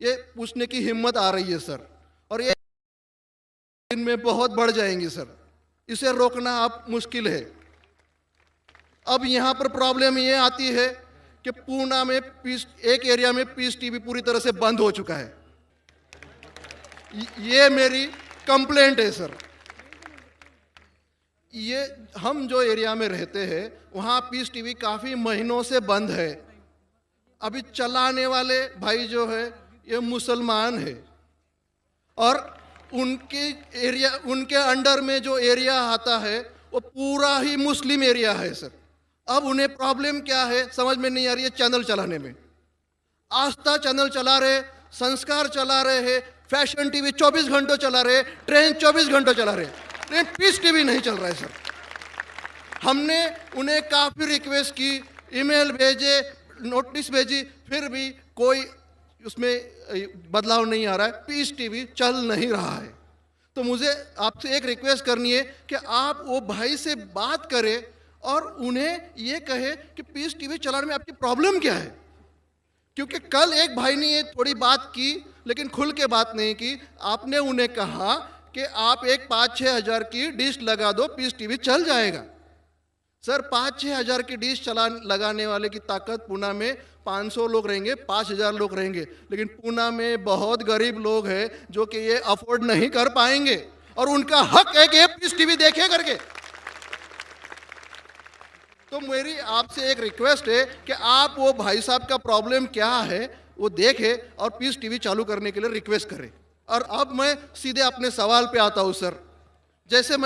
ये पूछने की हिम्मत आ रही है सर। और ये इनमें बहुत बढ़ जाएंगी सर, इसे रोकना आप मुश्किल है। अब यहां पर प्रॉब्लम ये आती है कि पूना में एक एरिया में पीस टीवी पूरी तरह से बंद हो चुका है। ये मेरी कंप्लेंट है सर। ये हम जो एरिया में रहते हैं वहाँ पीस टीवी काफ़ी महीनों से बंद है। अभी चलाने वाले भाई जो है ये मुसलमान है और उनके अंडर में जो एरिया आता है वो पूरा ही मुस्लिम एरिया है सर। अब उन्हें प्रॉब्लम क्या है समझ में नहीं आ रही है। चैनल चलाने में आस्था चैनल चला रहे, संस्कार चला रहे हैं, फैशन टीवी 24 घंटों चला रहे, ट्रेन 24 घंटों चला रहे, लेकिन पीस टीवी नहीं चल रहा है सर। हमने उन्हें काफ़ी रिक्वेस्ट की, ईमेल भेजे, नोटिस भेजी, फिर भी कोई उसमें बदलाव नहीं आ रहा है, पीस टीवी चल नहीं रहा है। तो मुझे आपसे एक रिक्वेस्ट करनी है कि आप वो भाई से बात करें और उन्हें ये कहे कि पीस टीवी चलाने में आपकी प्रॉब्लम क्या है। क्योंकि कल एक भाई ने ये थोड़ी बात की लेकिन खुल के बात नहीं की। आपने उन्हें कहा कि आप एक 5-6 हज़ार की डिश लगा दो, पीस टीवी चल जाएगा। सर 5-6 हज़ार की डिश लगाने वाले की ताकत पूना में 500 लोग रहेंगे, 5,000 लोग रहेंगे, लेकिन पूना में बहुत गरीब लोग हैं जो कि ये अफोर्ड नहीं कर पाएंगे और उनका हक है कि ये पीस टीवी देखे करके। तो मेरी आपसे एक रिक्वेस्ट है कि आप वो भाई साहब का प्रॉब्लम क्या है वो देखें और पीस टीवी चालू करने के लिए रिक्वेस्ट करें। और अब मैं सीधे अपने सवाल पे आता हूँ सर। जैसे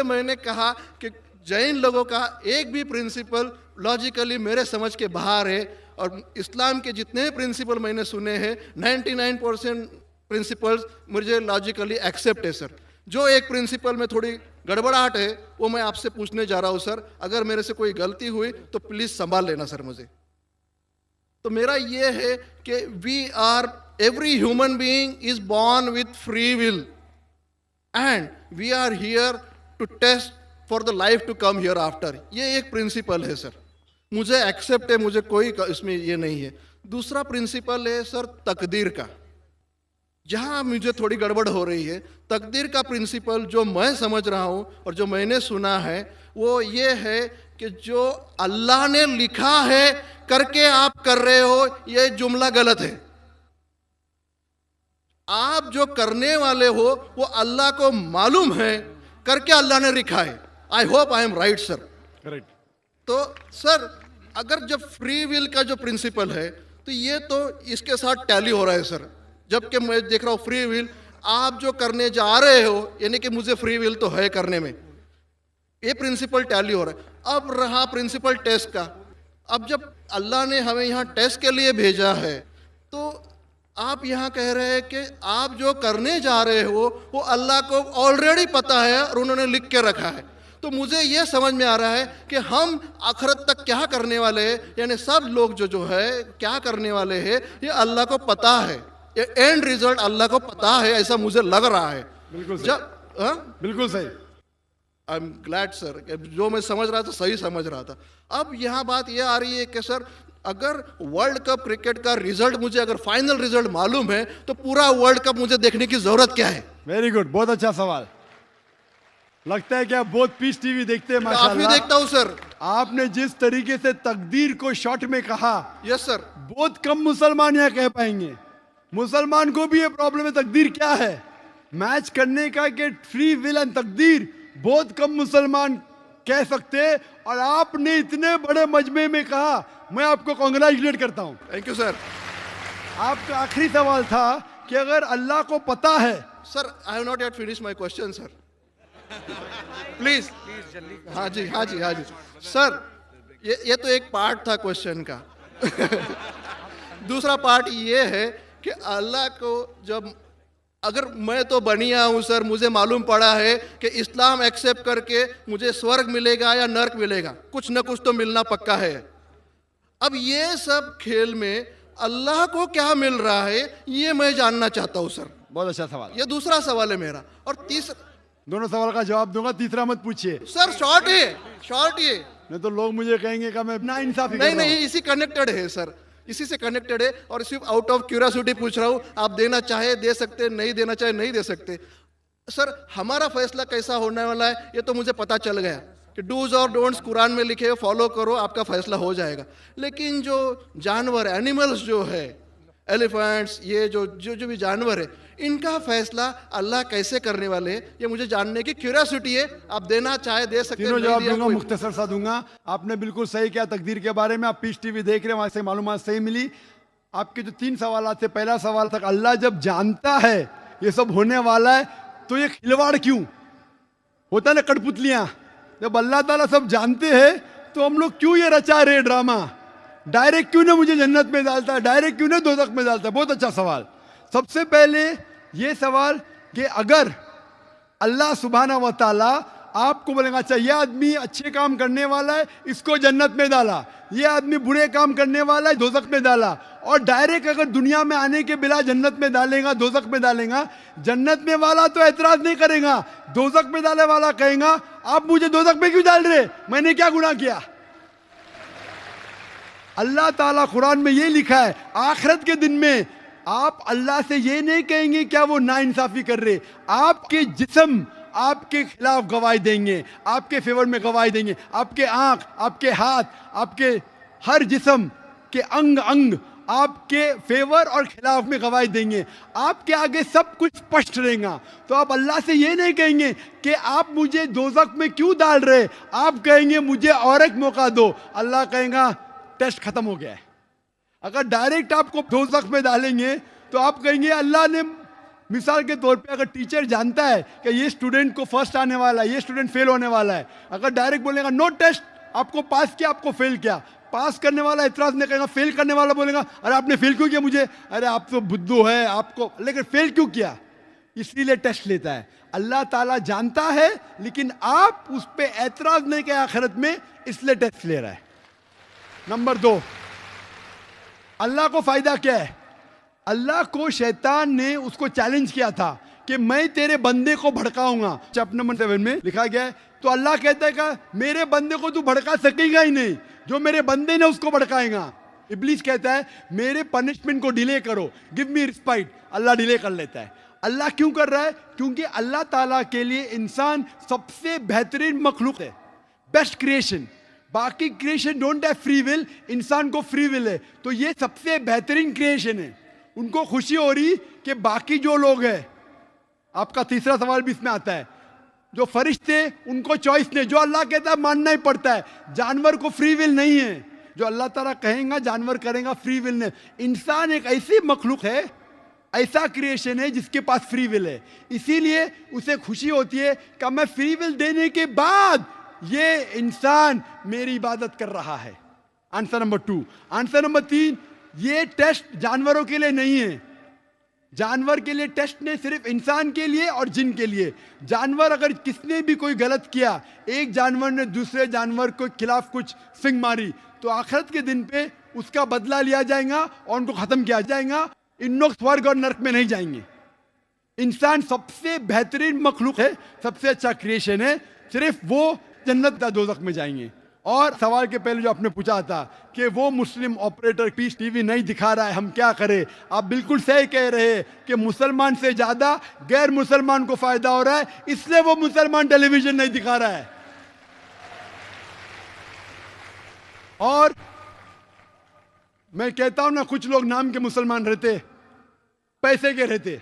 मैंने कहा कि जैन लोगों का एक भी प्रिंसिपल लॉजिकली मेरे समझ के बाहर है और इस्लाम के जितने प्रिंसिपल मैंने सुने हैं 99% प्रिंसिपल्स मुझे लॉजिकली एक्सेप्ट है सर। जो एक प्रिंसिपल में थोड़ी गड़बड़ाहट है वो मैं आपसे पूछने जा रहा हूँ सर। अगर मेरे से कोई गलती हुई तो प्लीज़ संभाल लेना सर मुझे। तो मेरा ये है कि every human being is born with free will and we are here to test for the life to come hereafter. ये एक प्रिंसिपल है सर, मुझे एक्सेप्ट है, मुझे कोई इसमें ये नहीं है। दूसरा प्रिंसिपल है सर तकदीर का, जहाँ मुझे थोड़ी गड़बड़ हो रही है। तकदीर का प्रिंसिपल जो मैं समझ रहा हूँ और जो मैंने सुना है वो ये है कि जो अल्लाह ने लिखा है करके आप कर रहे हो, ये जुमला गलत है। आप जो करने वाले हो वो अल्लाह को मालूम है करके अल्लाह ने लिखा है। I hope I am right sir. Correct. तो सर अगर जब फ्री विल का जो प्रिंसिपल है तो ये तो इसके साथ टैली हो रहा है सर। जबकि मैं देख रहा हूँ फ्री विल आप जो करने जा रहे हो, यानी कि मुझे फ्री विल तो है करने में, ये प्रिंसिपल टैली हो रहा है। अब रहा प्रिंसिपल टेस्ट का। अब जब अल्लाह ने हमें यहाँ टेस्ट के लिए भेजा है तो आप यहाँ कह रहे हैं कि आप जो करने जा रहे हो वो अल्लाह को ऑलरेडी पता है और उन्होंने लिख के रखा है। तो मुझे ये समझ में आ रहा है कि हम आखिरत तक क्या करने वाले हैं, यानी सब लोग जो है क्या करने वाले हैं ये अल्लाह को पता है, ये एंड रिजल्ट अल्लाह को पता है, ऐसा मुझे लग रहा है। बिल्कुल सही। जब बिल्कुल सही। आई एम ग्लैड सर, जो मैं समझ रहा था सही समझ रहा था। अब यहाँ बात ये आ रही है कि सर अगर वर्ल्ड कप क्रिकेट का रिजल्ट मुझे अगर फाइनल रिजल्ट मालूम है तो पूरा वर्ल्ड कप मुझे देखने की जरूरत क्या है? वेरी गुड, बहुत अच्छा सवाल। लगता है कि आप बहुत पीस टीवी देखते हैं माशाल्लाह। काफी देखता हूँ सर। आपने जिस तरीके से तकदीर को शॉर्ट में कहा, यस सर, बहुत कम मुसलमान यहाँ कह पाएंगे। मुसलमान को भी ये प्रॉब्लम है तकदीर क्या है मैच करने का, कि फ्री विल एंड तकदीर बहुत कम मुसलमान कह सकते हैं और आपने इतने बड़े मजमे में कहा, मैं आपको कांग्रेचुलेट करता हूँ। Thank you sir. आपका आखिरी सवाल था कि अगर अल्लाह को पता है। Sir I have not yet finish my question sir, please. हाँ जी हाँ जी हाँ जी सर, ये तो एक पार्ट था क्वेश्चन का। दूसरा पार्ट ये है कि अल्लाह को जब, अगर मैं तो बनिया हूँ सर, मुझे मालूम पड़ा है कि इस्लाम एक्सेप्ट करके मुझे स्वर्ग मिलेगा या नर्क मिलेगा, कुछ न कुछ तो मिलना पक्का है। अब ये सब खेल में अल्लाह को क्या मिल रहा है ये मैं जानना चाहता हूँ सर। बहुत अच्छा सवाल। ये दूसरा सवाल है मेरा। और तीसरा, दोनों सवाल का जवाब दूंगा, तीसरा मत पूछिए सर शॉर्ट है, शॉर्ट ये, नहीं तो लोग मुझे कहेंगे कि मैं ना इंसाफी कर नहीं रहा हूं। नहीं, इसी कनेक्टेड है सर, इसी से कनेक्टेड है। और सिर्फ आउट ऑफ क्यूरियोसिटी पूछ रहा हूँ, आप देना चाहे दे सकते, नहीं देना चाहे नहीं दे सकते। सर हमारा फैसला कैसा होने वाला है ये तो मुझे पता चल गया कि डूज और डोंट्स कुरान में लिखे, फॉलो करो, आपका फैसला हो जाएगा। लेकिन जो जानवर, एनिमल्स जो है, एलिफेंट्स, ये जो जो जो भी जानवर है, इनका फैसला अल्लाह कैसे करने वाले हैं ये मुझे जानने की क्यूरियोसिटी है। आप देना चाहे दे सकते हैं, तीनों नहीं जवाब दिया दूंगा, कोई- मुख्तसर सा दूंगा। आपने बिल्कुल सही किया तकदीर के बारे में। आप पीस टीवी देख रहे हैं, वहां से मालूमात सही मिली। आपके जो 3 सवाल थे, पहला सवाल था अल्लाह जब जानता है ये सब होने वाला है तो ये खिलवाड़ क्यों होता है ना, कठपुतलियां। जब अल्लाह ताला सब जानते हैं तो हम लोग क्यों ये रचा रहे ड्रामा? डायरेक्ट क्यों ना मुझे जन्नत में डालता है, डायरेक्ट क्यों ना दोज़ख में डालता है? बहुत अच्छा सवाल। सबसे पहले ये सवाल कि अगर अल्लाह सुब्हाना व तआला आपको बोलेगा अच्छा ये आदमी अच्छे काम करने वाला है, इसको जन्नत में डाला, ये आदमी बुरे काम करने वाला है, दोज़ख में डाला, और डायरेक्ट अगर दुनिया में आने के बिला जन्नत में डालेगा, दोज़ख में डालेगा, जन्नत में वाला तो एतराज नहीं करेगा, दोज़ख में डाले वाला कहेगा आप मुझे दोज़ख में क्यों डाल रहे, मैंने क्या गुनाह किया? अल्लाह ताला कुरान में ये लिखा है, आखिरत के दिन में आप अल्लाह से ये नहीं कहेंगे क्या वो नाइंसाफी कर रहे, आपके जिस्म आपके खिलाफ गवाही देंगे, आपके फेवर में गवाही देंगे, आपके आंख, आपके हाथ, आपके हर जिस्म के अंग अंग आपके फेवर और खिलाफ में गवाही देंगे, आपके आगे सब कुछ स्पष्ट रहेगा। तो आप अल्लाह से ये नहीं कहेंगे कि आप मुझे दोज़ख में क्यों डाल रहे, आप कहेंगे मुझे और एक मौका दो। अल्लाह कहेगा टेस्ट खत्म हो गया है। अगर डायरेक्ट आपको दोज़ख में डालेंगे तो आप कहेंगे अल्लाह ने, मिसाल के तौर पे अगर टीचर जानता है कि ये स्टूडेंट को फर्स्ट आने वाला है, ये स्टूडेंट फेल होने वाला है, अगर डायरेक्ट बोलेगा नो टेस्ट, आपको पास किया, आपको फेल किया, पास करने वाला एतराज नहीं करेगा, फेल करने वाला बोलेगा अरे आपने फेल क्यों किया मुझे, अरे आप तो बुद्धू है आपको, लेकिन फेल क्यों किया, इसीलिए टेस्ट लेता है। अल्लाह ताला जानता है लेकिन आप उस पर एतराज नहीं किया आखिरत में, इसलिए टेस्ट ले रहा है। नंबर 2, अल्लाह को फायदा क्या है? अल्लाह को शैतान ने उसको चैलेंज किया था कि मैं तेरे बंदे को भड़काऊंगा, चैप्टर नंबर 7 में लिखा गया है। तो अल्लाह कहता है कि मेरे बंदे को तू भड़का सकेगा ही नहीं, जो मेरे बंदे ने उसको भड़काएगा। इब्लीस कहता है मेरे पनिशमेंट को डिले करो, गिव मी रिस्पाइट, अल्लाह डिले कर लेता है। अल्लाह क्यों कर रहा है? क्योंकि अल्लाह ताला के लिए इंसान सबसे बेहतरीन मखलूक है, बेस्ट क्रिएशन। बाकी creation don't have free will, इंसान को फ्री विल है, तो ये सबसे बेहतरीन क्रिएशन है। उनको खुशी हो रही कि बाकी जो लोग हैं, आपका तीसरा सवाल भी इसमें आता है, जो फरिश्ते उनको चॉइस नहीं, जो अल्लाह कहता है मानना ही पड़ता है। जानवर को फ्री विल नहीं है, जो अल्लाह ताला कहेगा जानवर करेगा, फ्री विल नहीं। इंसान एक ऐसी मखलूक है, ऐसा क्रिएशन है जिसके पास फ्री विल है, इसीलिए उसे खुशी होती है कि मैं फ्री विल देने के बाद ये इंसान मेरी इबादत कर रहा है। Answer number 2। आंसर नंबर 3, ये टेस्ट जानवरों के लिए नहीं है। जानवर के लिए टेस्ट नहीं, सिर्फ इंसान के लिए और जिन के लिए। जानवर अगर किसने भी कोई गलत किया, एक जानवर ने दूसरे जानवर के खिलाफ कुछ सिंग मारी, तो आखिरत के दिन पे उसका बदला लिया जाएगा और उनको खत्म किया जाएगा। इन लोग स्वर्ग और नरक में नहीं जाएंगे। इंसान सबसे बेहतरीन मखलूक है, सबसे अच्छा क्रिएशन है, सिर्फ वो जन्नत या दोज़ख में जाएंगे। और सवाल के पहले जो आपने पूछा था कि वो मुस्लिम ऑपरेटर पीस टीवी नहीं दिखा रहा है, हम क्या करें? आप बिल्कुल सही कह रहे हैं कि मुसलमान से ज्यादा गैर मुसलमान को फायदा हो रहा है, इसलिए वो मुसलमान टेलीविजन नहीं दिखा रहा है। और मैं कहता हूं ना, कुछ लोग नाम के मुसलमान रहते, पैसे के रहते,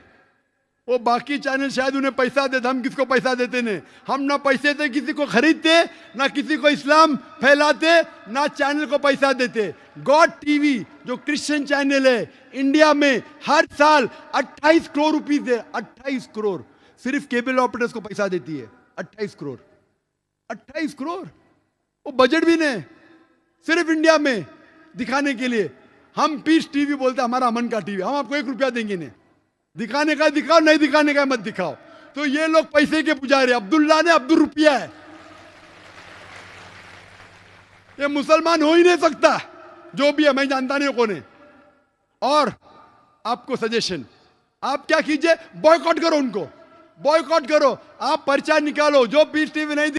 वो बाकी चैनल शायद उन्हें पैसा देते, हम किसको पैसा देते नहीं। हम ना पैसे से किसी को खरीदते, ना किसी को इस्लाम फैलाते, ना चैनल को पैसा देते। गॉड टीवी जो क्रिश्चियन चैनल है इंडिया में हर साल 28 करोड़ रुपीस है, 28 करोड़ सिर्फ केबल ऑपरेटर्स को पैसा देती है। 28 करोड़, 28 करोड़, वो बजट भी नहीं सिर्फ इंडिया में दिखाने के लिए। हम पीस टीवी बोलते हैं हमारा अमन का टीवी, हम आपको 1 रुपया देंगे नहीं, दिखाने का दिखाओ, नहीं दिखाने का मत दिखाओ। तो ये लोग पैसे के पुजारी, अब्दुल्ला ने अब्दुल रुपया है, ये मुसलमान हो ही नहीं सकता, जो भी है, मैं जानता नहीं कौन है। और आपको सजेशन, आप क्या कीजिए, बॉयकॉट करो उनको, बॉयकॉट करो, आप पर्चा निकालो, जो पीस टीवी नहीं